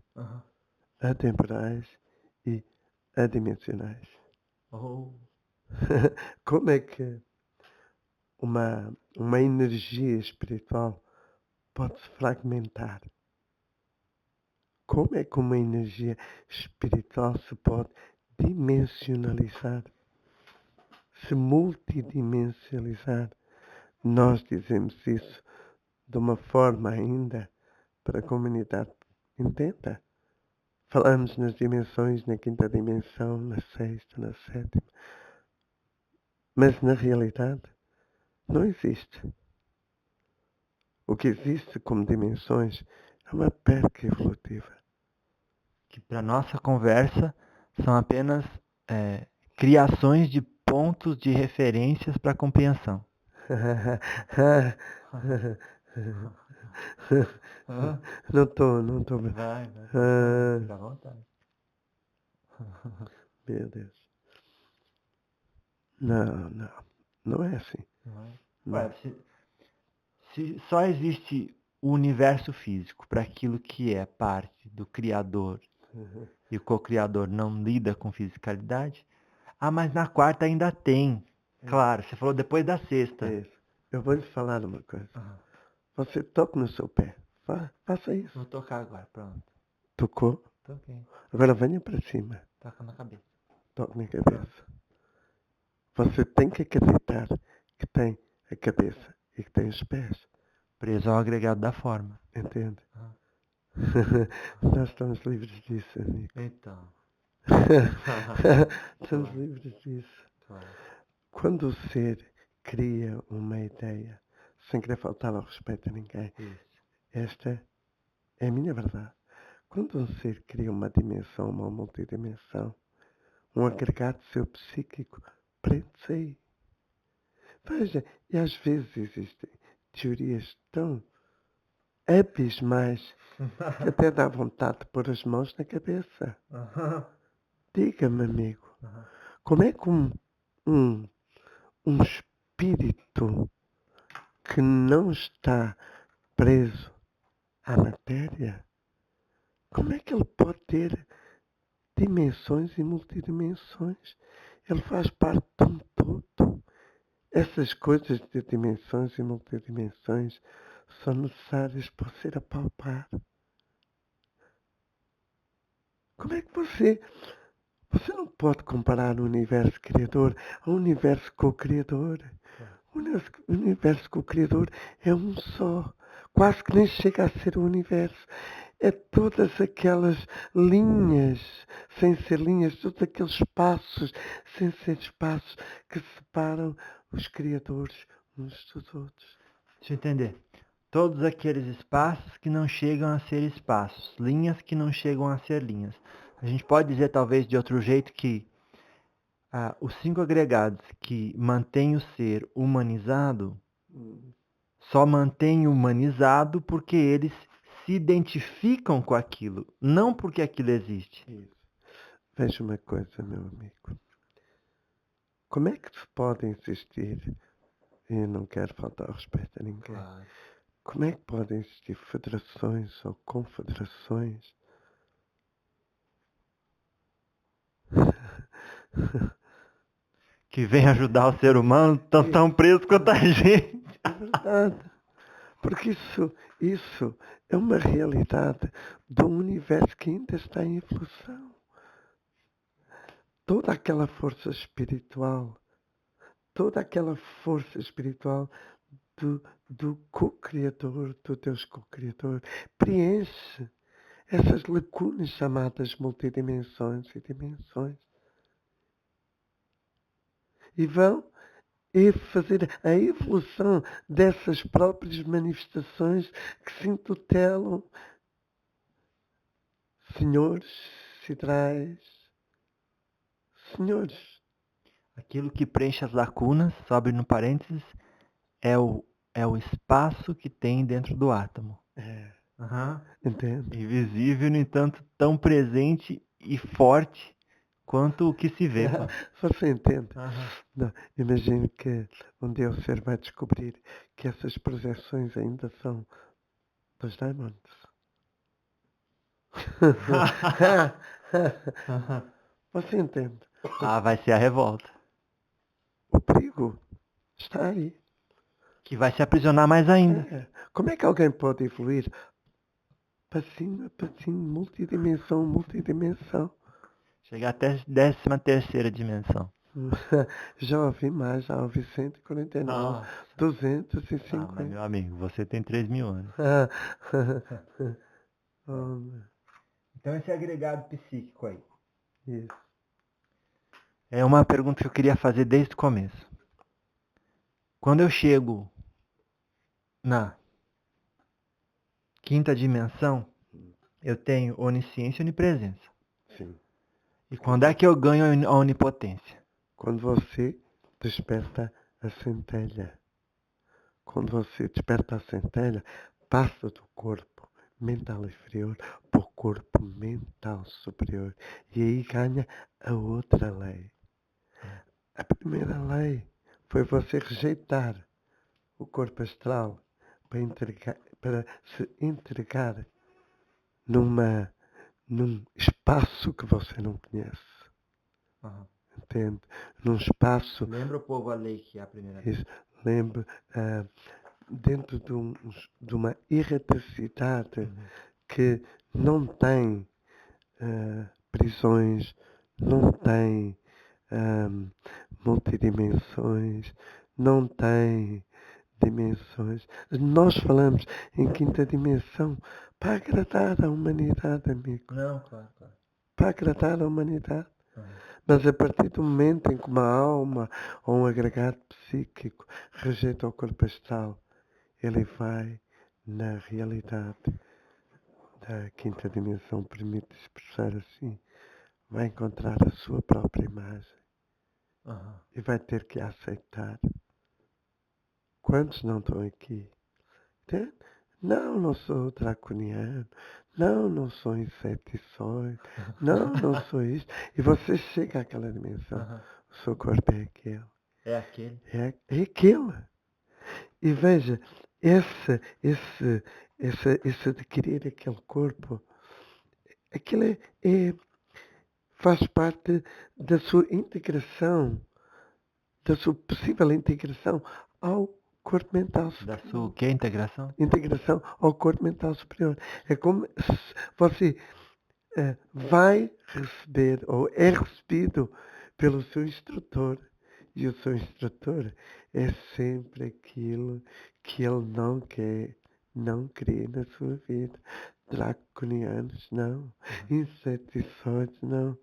Atemporais e adimensionais. Como é que uma energia espiritual pode se fragmentar? Como é que uma energia espiritual se pode dimensionalizar? Se multidimensionalizar? Nós dizemos isso de uma forma ainda para a comunidade. Entenda? Falamos nas dimensões, na quinta dimensão, na sexta, na sétima. Mas na realidade, Não existe. O que existe como dimensões é uma perca evolutiva. Que para nossa conversa são apenas criações de pontos de referências para compreensão. Não tô. Vai, fica à vontade. Meu Deus. Não é assim. Ué, se só existe o universo físico para aquilo que é parte do Criador e o co-criador não lida com fisicalidade, mas na quarta ainda tem. Claro, você falou depois da sexta. Isso. Eu vou lhe falar uma coisa. Você toca no seu pé. Faça isso. Vou tocar agora, pronto. Tocou? Toquei. Agora venha para cima. Toca na cabeça. Toque na cabeça. Você tem que acreditar que tem a cabeça e que tem os pés. Preso ao agregado da forma. Entende? Nós estamos livres disso, amigo. Então. Estamos livres disso. Quando o ser cria uma ideia, sem querer faltar ao respeito a ninguém, esta é a minha verdade. Quando um ser cria uma dimensão, uma multidimensão, um agregado seu psíquico, prende-se aí. Veja, e às vezes existem teorias tão abismais que até dá vontade de pôr as mãos na cabeça. Diga-me, amigo, como é que um espírito que não está preso à matéria, como é que ele pode ter dimensões e multidimensões? Ele faz parte de um todo. Essas coisas de dimensões e multidimensões são necessárias para ser apalpado. Como é que você não pode comparar o universo criador ao universo co-criador? O universo co-criador é um só. Quase que nem chega a ser o universo. É todas aquelas linhas, sem ser linhas, todos aqueles espaços, sem ser espaços, que separam os criadores uns dos outros. Deixa eu entender. Todos aqueles espaços que não chegam a ser espaços, linhas que não chegam a ser linhas. A gente pode dizer, talvez, de outro jeito, que os 5 agregados que mantêm o ser humanizado só mantêm humanizado porque eles se identificam com aquilo, não porque aquilo existe. Isso. Veja uma coisa, meu amigo. Como é que podem existir, e eu não quero faltar ao respeito a ninguém, Claro. como é que podem existir federações ou confederações Que vem ajudar o ser humano, estão tão presos quanto a gente. É verdade. Porque isso é uma realidade do universo que ainda está em evolução. Toda aquela força espiritual do co-criador, do Deus co-criador, preenche essas lacunas chamadas multidimensões e dimensões. E vão fazer a evolução dessas próprias manifestações que se intutelam senhores, sidrais, senhores. Aquilo que preenche as lacunas, sobe no parênteses, é o espaço que tem dentro do átomo. Entende? Invisível, no entanto, tão presente e forte quanto o que se vê. Você entende? Não, imagine que um dia o ser vai descobrir que essas projeções ainda são dos diamonds. Você entende? Vai ser a revolta. O perigo está aí. Que vai se aprisionar mais ainda. Como é que alguém pode evoluir para cima, multidimensão? Chegar até 13ª dimensão. Já ouvi mais, já ouvi 149, 250. Mas meu amigo, você tem 3.000 anos. Então esse agregado psíquico aí. Isso. É uma pergunta que eu queria fazer desde o começo. Quando eu chego na quinta dimensão, eu tenho onisciência e onipresença. Sim. E quando é que eu ganho a onipotência? Quando você desperta a centelha. Quando você desperta a centelha, passa do corpo mental inferior para o corpo mental superior. E aí ganha a outra lei. A primeira lei foi você rejeitar o corpo astral para se entregar num espaço que você não conhece. Uhum. Entende? Num espaço. Lembra o povo a lei que é a primeira lei. Isso, lembro, dentro de uma erraticidade que não tem prisões, não tem multidimensões, não tem dimensões. Nós falamos em quinta dimensão para agradar a humanidade, amigo. Não, claro. Para agradar a humanidade. Mas a partir do momento em que uma alma ou um agregado psíquico rejeita o corpo astral, ele vai na realidade da quinta dimensão, permite expressar assim, vai encontrar a sua própria imagem e vai ter que a aceitar. Quantos não estão aqui? Entende? Não sou draconiano. Não sou inseticide. Não sou isto. E você chega àquela dimensão. O seu corpo é aquele. É aquele. É aquele. E veja, esse adquirir aquele corpo, aquilo faz parte da sua integração, da sua possível integração ao corpo mental superior. Da sua o quê? Integração? Integração ao corpo mental superior. É como se você vai receber ou é recebido pelo seu instrutor. E o seu instrutor é sempre aquilo que ele não quer, não queria na sua vida. Draconianos, não. Inseticides, não.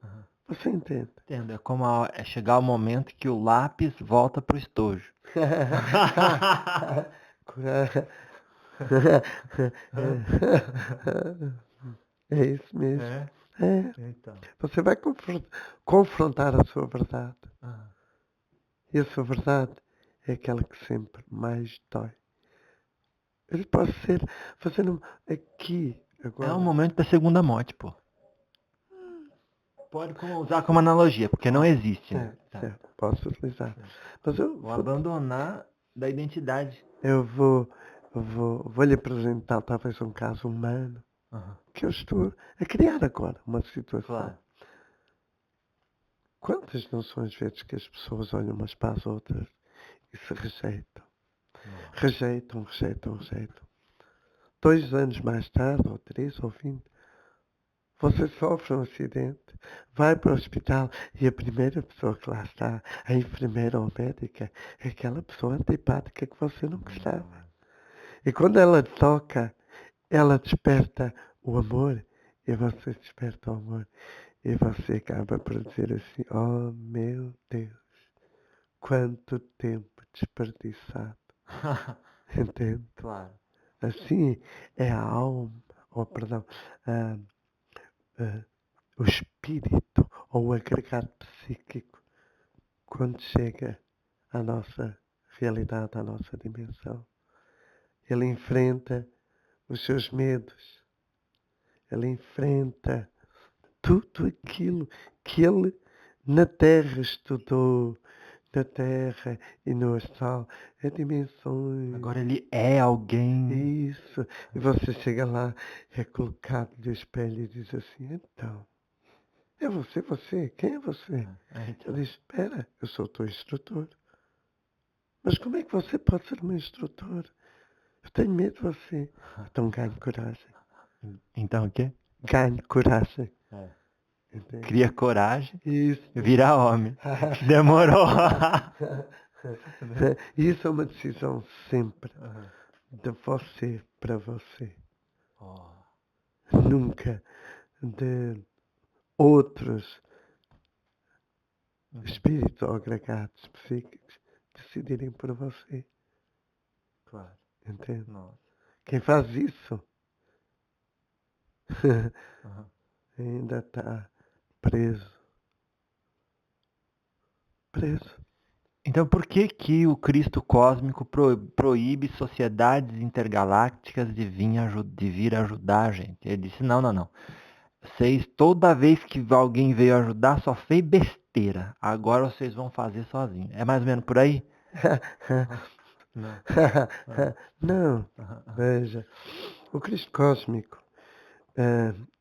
Você entende? Entendo. É como é chegar o momento que o lápis volta pro estojo. É isso mesmo. É. Então. Você vai confrontar a sua verdade. E a sua verdade é aquela que sempre mais dói. Ele pode ser fazendo aqui, agora. É o momento da segunda morte, pô. Pode usar como analogia, porque não existe, né? Certo, posso utilizar. Mas O abandonar da identidade. eu vou lhe apresentar talvez um caso humano que eu estou a criar agora, uma situação. Claro. Quantas não são as vezes que as pessoas olham umas para as outras e se rejeitam? Rejeitam. 2 anos mais tarde, ou 3, ou 20, você sofre um acidente, vai para o hospital e a primeira pessoa que lá está, a enfermeira ou médica, é aquela pessoa antipática que você não gostava. E quando ela toca, ela desperta o amor e você desperta o amor. E você acaba por dizer assim, oh meu Deus, quanto tempo desperdiçado. Entende? Claro. Assim é a alma, perdão, o espírito ou o agregado psíquico quando chega à nossa realidade, à nossa dimensão. Ele enfrenta os seus medos. Ele enfrenta tudo aquilo que ele na Terra estudou, na Terra e no astral, é dimensões. Agora ele é alguém. Isso. E você chega lá, é colocado no espelho e diz assim, então, é você? Quem é você? Então. Ele diz, espera, eu sou o teu instrutor. Mas como é que você pode ser meu instrutor? Eu tenho medo de você. Então ganhe coragem. Então o quê? Ganhe coragem. Entende? Cria coragem. Isso. Vira homem. Demorou. Isso é uma decisão sempre de você para você. Nunca de outros espíritos ou agregados psíquicos decidirem por você. Claro. Entende? Nossa. Quem faz isso Aham. ainda está preso. Preso. Então por que que o Cristo cósmico proíbe sociedades intergalácticas de vir ajudar a gente? Ele disse, não. Vocês, toda vez que alguém veio ajudar, só fez besteira. Agora vocês vão fazer sozinhos. É mais ou menos por aí? Não. Não, veja, o Cristo cósmico,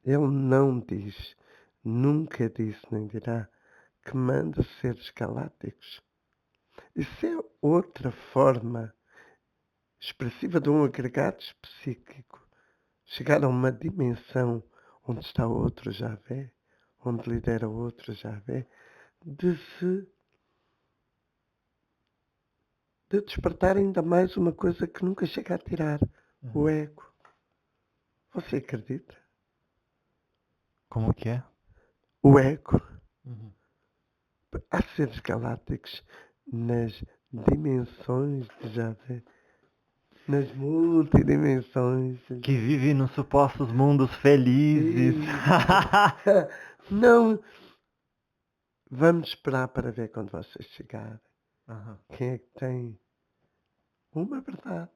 ele não diz, nunca disse nem dirá, que manda seres galácticos. Isso é outra forma expressiva de um agregado psíquico. Chegar a uma dimensão onde está outro Javé, onde lidera outro Javé, de despertar ainda mais uma coisa que nunca chega a tirar, o ego. Você acredita? Como que é? O ego. Uhum. Há seres galácticos nas dimensões de Javé, nas multidimensões. Que vive nos supostos mundos felizes. Não. Vamos esperar para ver quando vocês chegarem. Uhum. Quem é que tem uma verdade?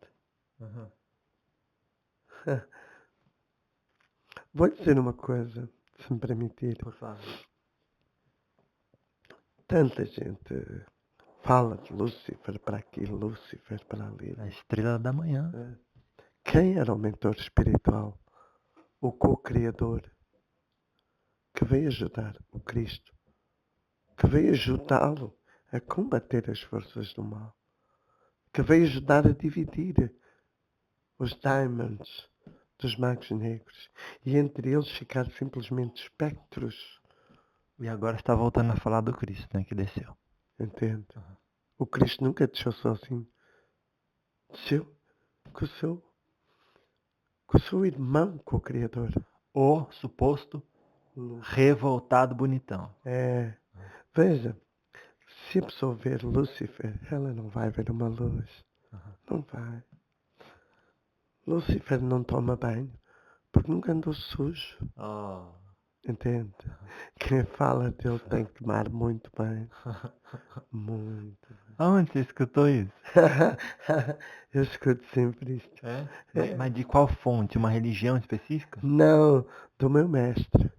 Uhum. Vou dizer uma coisa, se me permitir. Por favor. Tanta gente fala de Lúcifer para aqui, Lúcifer para ali. A estrela da manhã. Quem era o mentor espiritual? O co-criador que veio ajudar o Cristo, que veio ajudá-lo a combater as forças do mal, que veio ajudar a dividir os diamonds dos magos negros e entre eles ficar simplesmente espectros. E agora está voltando a falar do Cristo, né? Que desceu. Entende? O Cristo nunca deixou sozinho. Desceu com o seu irmão co-criador. O suposto revoltado bonitão. Veja, se a pessoa ver Lúcifer, ela não vai ver uma luz. Não vai. Lúcifer não toma banho porque nunca andou sujo. Entende? Quem fala dele tem que tomar muito bem. Muito bem. Aonde você escutou isso? Eu escuto sempre isto. Mas de qual fonte? Uma religião específica? Não, do meu mestre.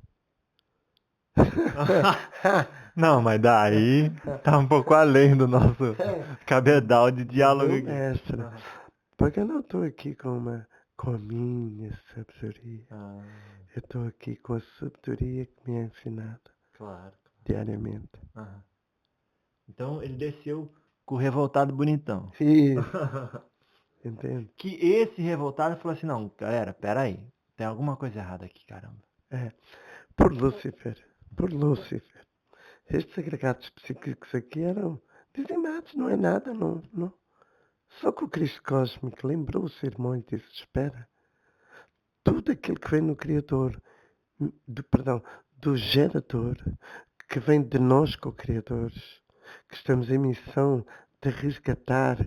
Não, mas daí tá um pouco além do nosso cabedal de diálogo Meu aqui. mestre. Porque eu não estou aqui com a minha sabedoria. Eu estou aqui com a sabedoria que me é ensinada Claro. diariamente. Então ele desceu com o revoltado bonitão. Isso. Entende? Que esse revoltado falou assim, não, galera, peraí. Tem alguma coisa errada aqui, caramba. Por Lúcifer. Estes agregados psíquicos aqui eram dizimados, não é nada, não. Só que o Cristo Cósmico lembrou o sermão e disse, espera, tudo aquilo que vem no Criador, do Gerador, que vem de nós co-criadores, que estamos em missão de resgatar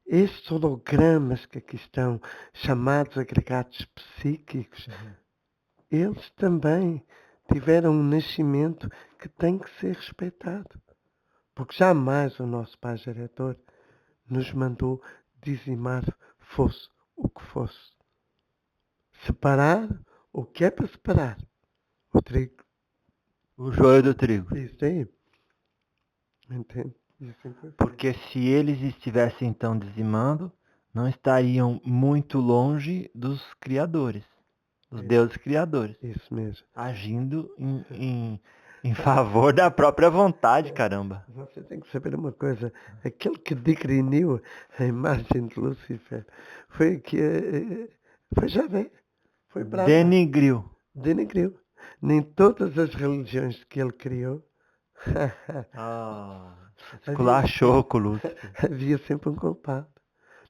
estes hologramas que aqui estão, chamados agregados psíquicos, eles também tiveram um nascimento que tem que ser respeitado. Porque jamais o nosso Pai Gerador nos mandou dizimar fosse o que fosse. Separar o que é para separar. O trigo. O joio do trigo. Isso aí. Entende? Porque se eles estivessem então dizimando, não estariam muito longe dos criadores. Dos deuses criadores. Isso mesmo. Agindo em favor da própria vontade, caramba. Você tem que saber uma coisa. Aquele que degriniu a imagem de Lúcifer foi que foi Javé. Foi Brahma. Denigriu. Nem todas as religiões que ele criou Esculachou com o Lúcifer. havia sempre um culpado.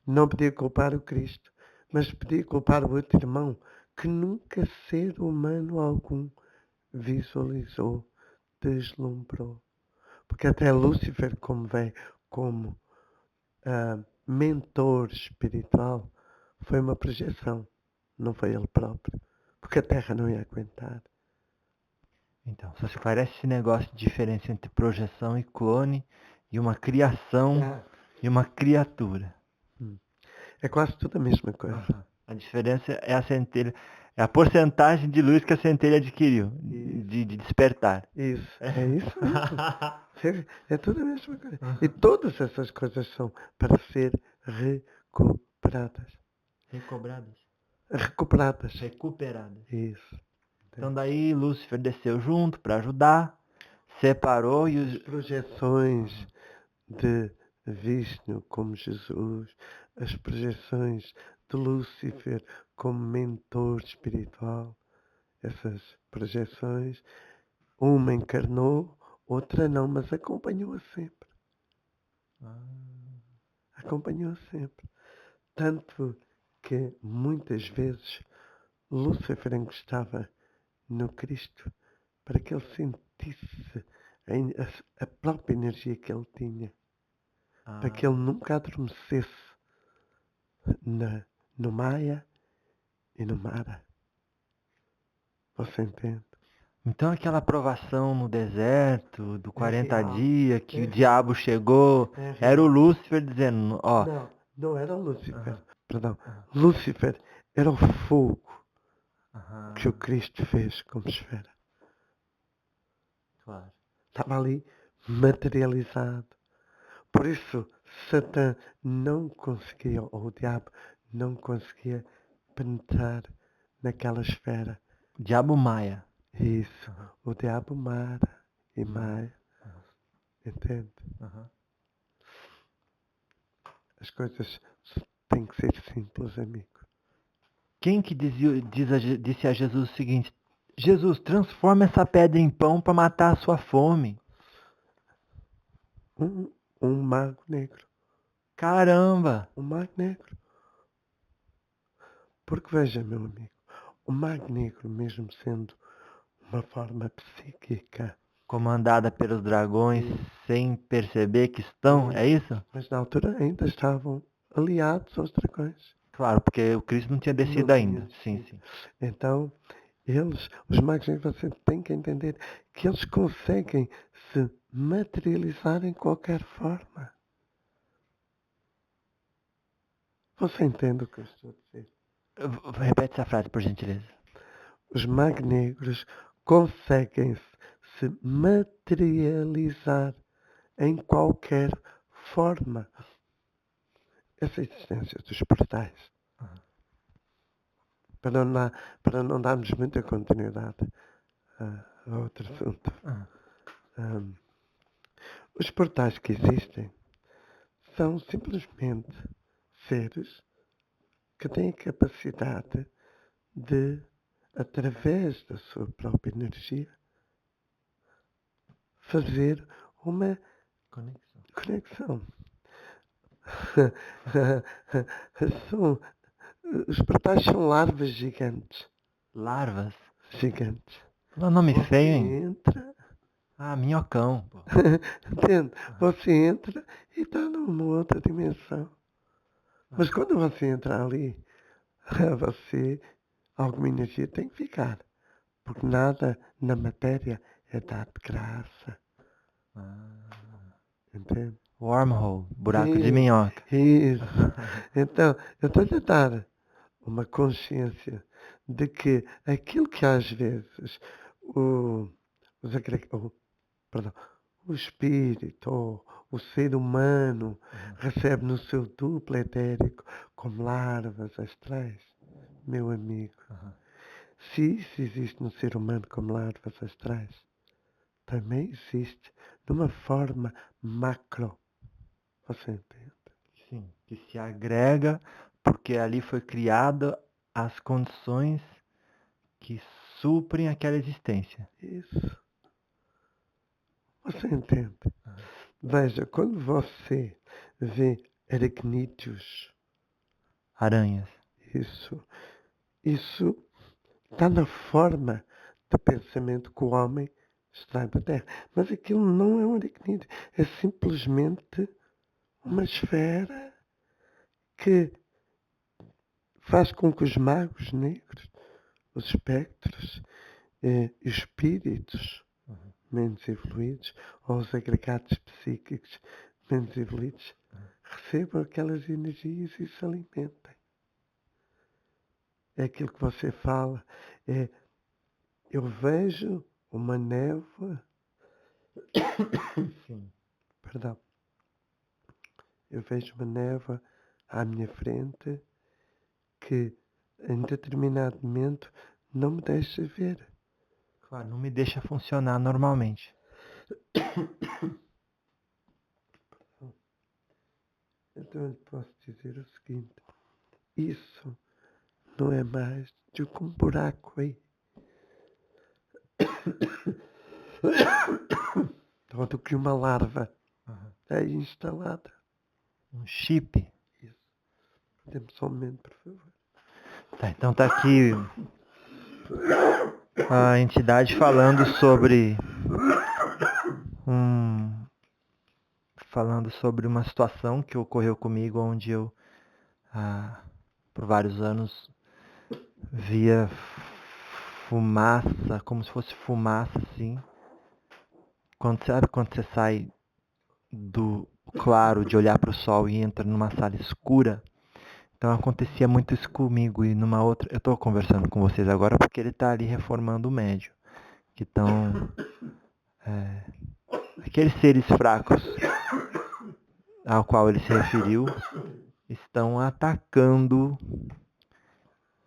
Não podia culpar o Cristo, mas podia culpar o outro irmão que nunca ser humano algum visualizou, deslumbrou. Porque até Lúcifer, como vem como mentor espiritual foi uma projeção, não foi ele próprio, porque a Terra não ia aguentar. Então, só se parece esse negócio de diferença entre projeção e clone e uma criação e uma criatura. É quase tudo a mesma coisa. A diferença é a centelha, é a porcentagem de luz que a centelha adquiriu de despertar. Isso, é isso mesmo. É tudo a mesma coisa. E todas essas coisas são para ser recuperadas. Recobradas. Recuperadas. Recuperadas. Isso. Então daí Lúcifer desceu junto para ajudar, separou e As projeções de Vishnu como Jesus, as projeções de Lúcifer como mentor espiritual, essas projeções, uma encarnou, outra não, mas acompanhou-a sempre. Acompanhou sempre. Tanto que muitas vezes Lúcifer encostava no Cristo para que ele sentisse a própria energia que ele tinha. Para que ele nunca adormecesse no Maia e no Mara. Você entende? Então aquela provação no deserto, do 40 dias, que o diabo chegou, era o Lúcifer dizendo, ó. Não, não era o Lúcifer. Perdão. Lúcifer era o fogo que o Cristo fez como esfera. Claro. Estava ali materializado. Por isso, Satã não conseguia, ou o diabo não conseguia penetrar naquela esfera. Diabo Maia. Isso. O diabo Mara e Maia. Entende? As coisas têm que ser simples, amigo. Quem que disse a Jesus o seguinte: Jesus, transforma essa pedra em pão para matar a sua fome. Um mago negro. Caramba! Um mago negro. Porque veja, meu amigo, o mago negro, mesmo sendo uma forma psíquica, Comandada pelos dragões sem perceber que estão, é isso? mas na altura ainda estavam aliados aos dragões. Claro, porque o Cristo não tinha descido ainda. Sim. Então, os magos negros, você tem que entender que eles conseguem se materializar em qualquer forma. Você entende o que eu estou a dizer? Repete essa frase, por gentileza. Os magos negros conseguem se materializar em qualquer forma. Essa existência dos portais. Para não darmos muita continuidade a outro assunto. Os portais que existem são simplesmente seres que têm a capacidade de, através da sua própria energia, fazer uma conexão. Os portais são larvas gigantes. Larvas? Gigantes. Não é nome feio, hein? Entra. Minhocão. Entende? Você entra e está numa outra dimensão. Mas quando você entra ali, você, alguma energia tem que ficar. Porque nada na matéria é dado de graça. Entende? Wormhole, buraco de minhoca. Isso. Então, eu estou-lhe a dar uma consciência de que aquilo que às vezes o espírito ou o ser humano recebe no seu duplo etérico como larvas astrais, meu amigo. Se isso existe no ser humano como larvas astrais, também existe numa forma macro. Você entende? Sim, que se agrega porque ali foi criada as condições que suprem aquela existência. Isso. Você entende? Veja, quando você vê aracnídeos, Aranhas. Isso está na forma de pensamento que o homem extrai da Terra. Mas aquilo não é um aracnídeo. É simplesmente uma esfera que faz com que os magos negros, os espectros, espíritos menos evoluídos, ou os agregados psíquicos menos evoluídos, recebam aquelas energias e se alimentem. É aquilo que você fala. Eu vejo uma névoa. Sim. Perdão. Eu vejo uma névoa à minha frente que em determinado momento não me deixa ver. Claro, não me deixa funcionar normalmente. Então eu lhe posso dizer o seguinte: isso não é mais do que um buraco aí. Ou do que uma larva aí instalada. Um chip. Isso. Dê-me só um momento, por favor. Tá, então tá aqui a entidade falando sobre uma situação que ocorreu comigo, onde eu por vários anos via fumaça, como se fosse fumaça assim. Quando você sai do claro de olhar para o sol e entra numa sala escura. Então acontecia muito isso comigo. E numa outra, eu estou conversando com vocês agora porque ele está ali reformando o médio, que estão aqueles seres fracos ao qual ele se referiu estão atacando.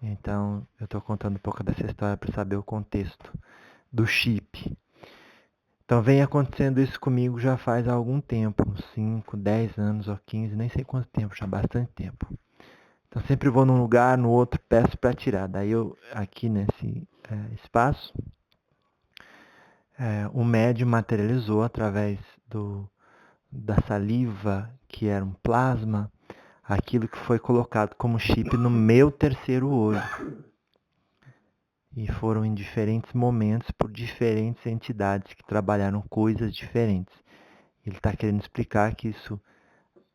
Então eu estou contando um pouco dessa história para saber o contexto do chip. Então vem acontecendo isso comigo já faz algum tempo, uns 5, 10 anos ou 15, nem sei quanto tempo, já bastante tempo. Então sempre vou num lugar, no outro, peço para tirar. Daí eu, aqui nesse espaço, o médium materializou através da saliva, que era um plasma, aquilo que foi colocado como chip no meu terceiro olho. E foram em diferentes momentos por diferentes entidades que trabalharam coisas diferentes. Ele está querendo explicar que isso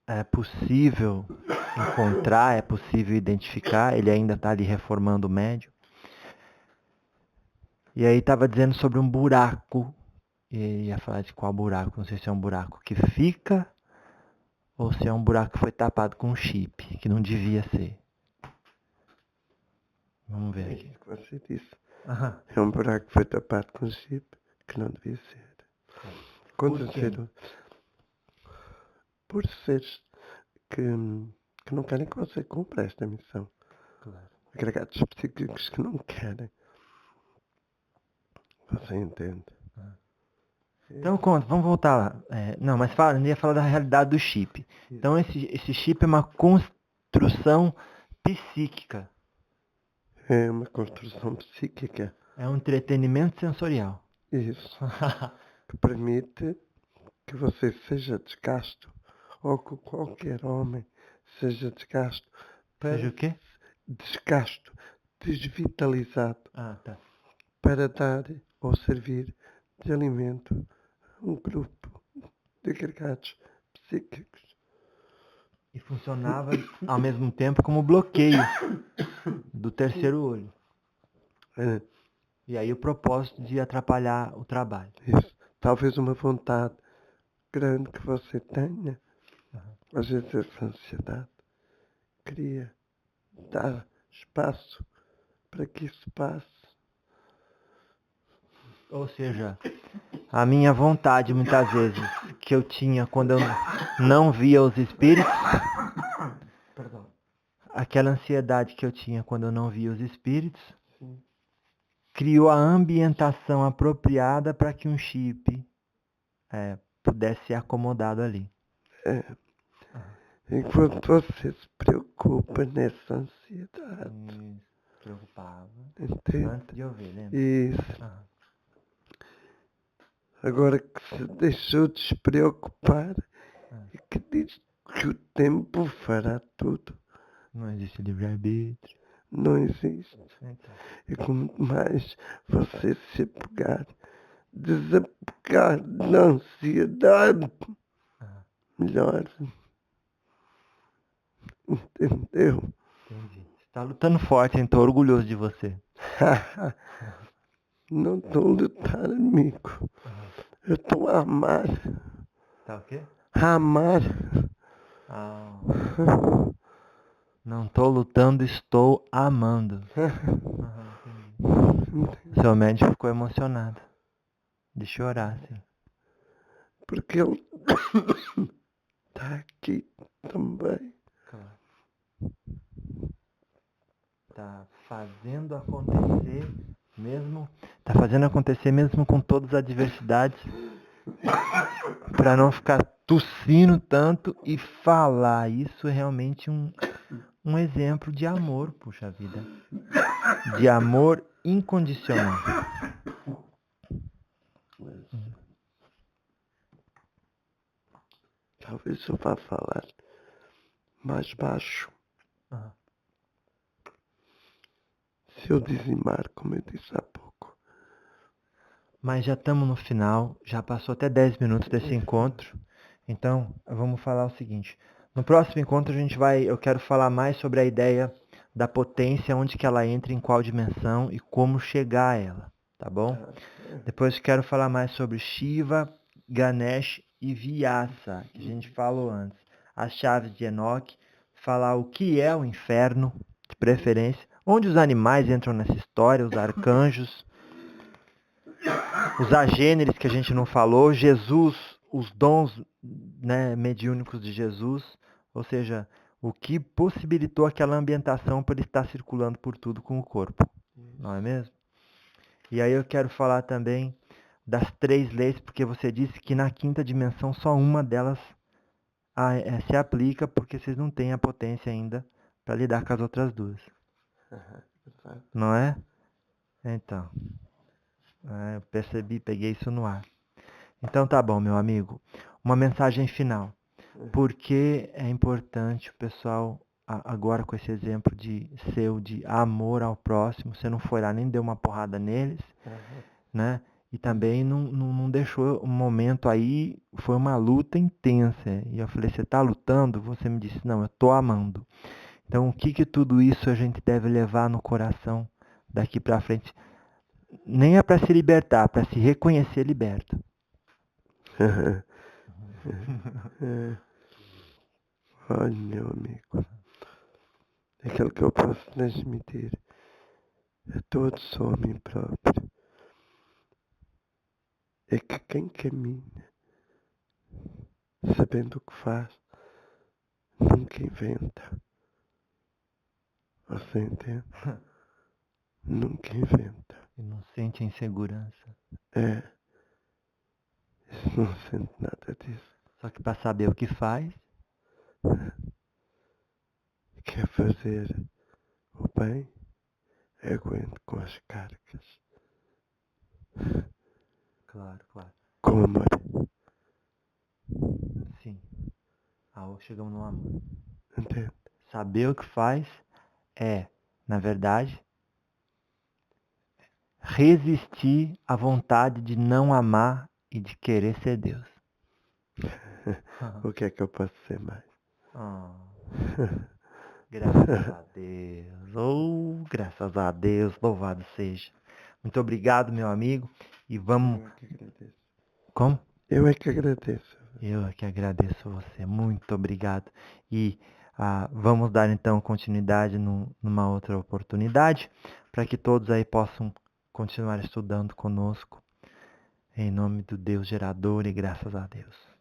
é possível encontrar, é possível identificar. Ele ainda está ali reformando o médium. E aí estava dizendo sobre um buraco. E ele ia falar de qual buraco. Não sei se é um buraco que fica ou se é um buraco que foi tapado com um chip, que não devia ser. Vamos ver É aqui. isso que você disse. Aham. É um buraco que foi tapado com chip que não devia ser. Conta Por quê? ser por seres que não querem que você cumpra esta missão. Claro. Agregados psíquicos que não querem. Você entende? Então conta, vamos voltar lá. Não, mas ia falar da realidade do chip. Então esse chip é uma construção psíquica. É uma construção psíquica. É um entretenimento sensorial. Isso. Que permite que você seja desgasto. Ou que qualquer homem seja desgasto. Seja o quê? Desgasto. Desvitalizado. Ah, tá. Para dar ou servir de alimento a um grupo de agregados psíquicos. E funcionava ao mesmo tempo como bloqueio do terceiro olho. É, E aí o propósito de atrapalhar o trabalho. isso. Talvez uma vontade grande que você tenha, às vezes essa ansiedade, queria dar espaço para que isso passe. Ou seja, a minha vontade muitas vezes que eu tinha quando eu não via os espíritos, Perdão. aquela ansiedade que eu tinha quando eu não via os espíritos, Sim. criou a ambientação apropriada para que um chip pudesse ser acomodado ali. Enquanto você se preocupa nessa ansiedade. Preocupava. Entende? Antes de eu ver, lembra? Isso. Agora que se deixou de se preocupar e que diz que o tempo fará tudo. Não existe livre-arbítrio. Não existe. Então. E quanto mais você se apegar, desapegar da ansiedade, melhor. Entendeu? Entendi. Você tá lutando forte, hein? Tô orgulhoso de você. Não tô lutando, amigo. Eu tô a amar. Tá o quê? Amar. Ah, não tô lutando, estou amando. Entendi. Seu médico ficou emocionado. De chorar, assim. Porque ele tá aqui também. Claro. Tá fazendo acontecer mesmo. Tá fazendo acontecer mesmo com todas as adversidades. Pra não ficar tossindo tanto e falar. Isso é realmente um exemplo de amor, puxa vida. De amor incondicional. Talvez eu vá falar mais baixo. Se eu dizimar, como eu disse há pouco. Mas já estamos no final, já passou até 10 minutos desse encontro. Então, vamos falar o seguinte. No próximo encontro eu quero falar mais sobre a ideia da potência, onde que ela entra, em qual dimensão e como chegar a ela, tá bom? Depois quero falar mais sobre Shiva, Ganesh e Vyasa, que a gente falou antes. As chaves de Enoch, falar o que é o inferno, de preferência, onde os animais entram nessa história, os arcanjos, os agêneres que a gente não falou, Jesus, os dons, né, mediúnicos de Jesus, ou seja, o que possibilitou aquela ambientação para ele estar circulando por tudo com o corpo, não é mesmo? E aí eu quero falar também das 3 leis, porque você disse que na 5ª dimensão só uma delas se aplica, porque vocês não têm a potência ainda para lidar com as outras 2. Não é? Então, eu percebi, peguei isso no ar. Então tá bom, meu amigo. Uma mensagem final. Por que é importante o pessoal, agora com esse exemplo de amor ao próximo, você não foi lá nem deu uma porrada neles, né? E também não deixou um momento aí, foi uma luta intensa. E eu falei, você tá lutando? Você me disse, não, eu tô amando. Então o que tudo isso a gente deve levar no coração daqui pra frente? Nem é para se libertar, para se reconhecer liberto. Olha, meu amigo, aquilo que eu posso transmitir a todos só a mim próprio é que quem caminha sabendo o que faz nunca inventa. Você entende? Nunca inventa. E não sente insegurança. É. Isso não sente nada disso. Só que para saber o que faz, Quer fazer o bem, aguente com as cargas. claro. Com amor. Sim. Chegamos no amor. Entende? Saber o que faz é, na verdade, resistir à vontade de não amar e de querer ser Deus. O que é que eu posso ser mais? Graças a Deus. Graças a Deus. Louvado seja. Muito obrigado, meu amigo. E vamos... Eu é que agradeço. Como? Eu é que agradeço. Eu é que agradeço você. Muito obrigado. E vamos dar então continuidade numa outra oportunidade, para que todos aí possam continuar estudando conosco. Em nome do Deus gerador e graças a Deus.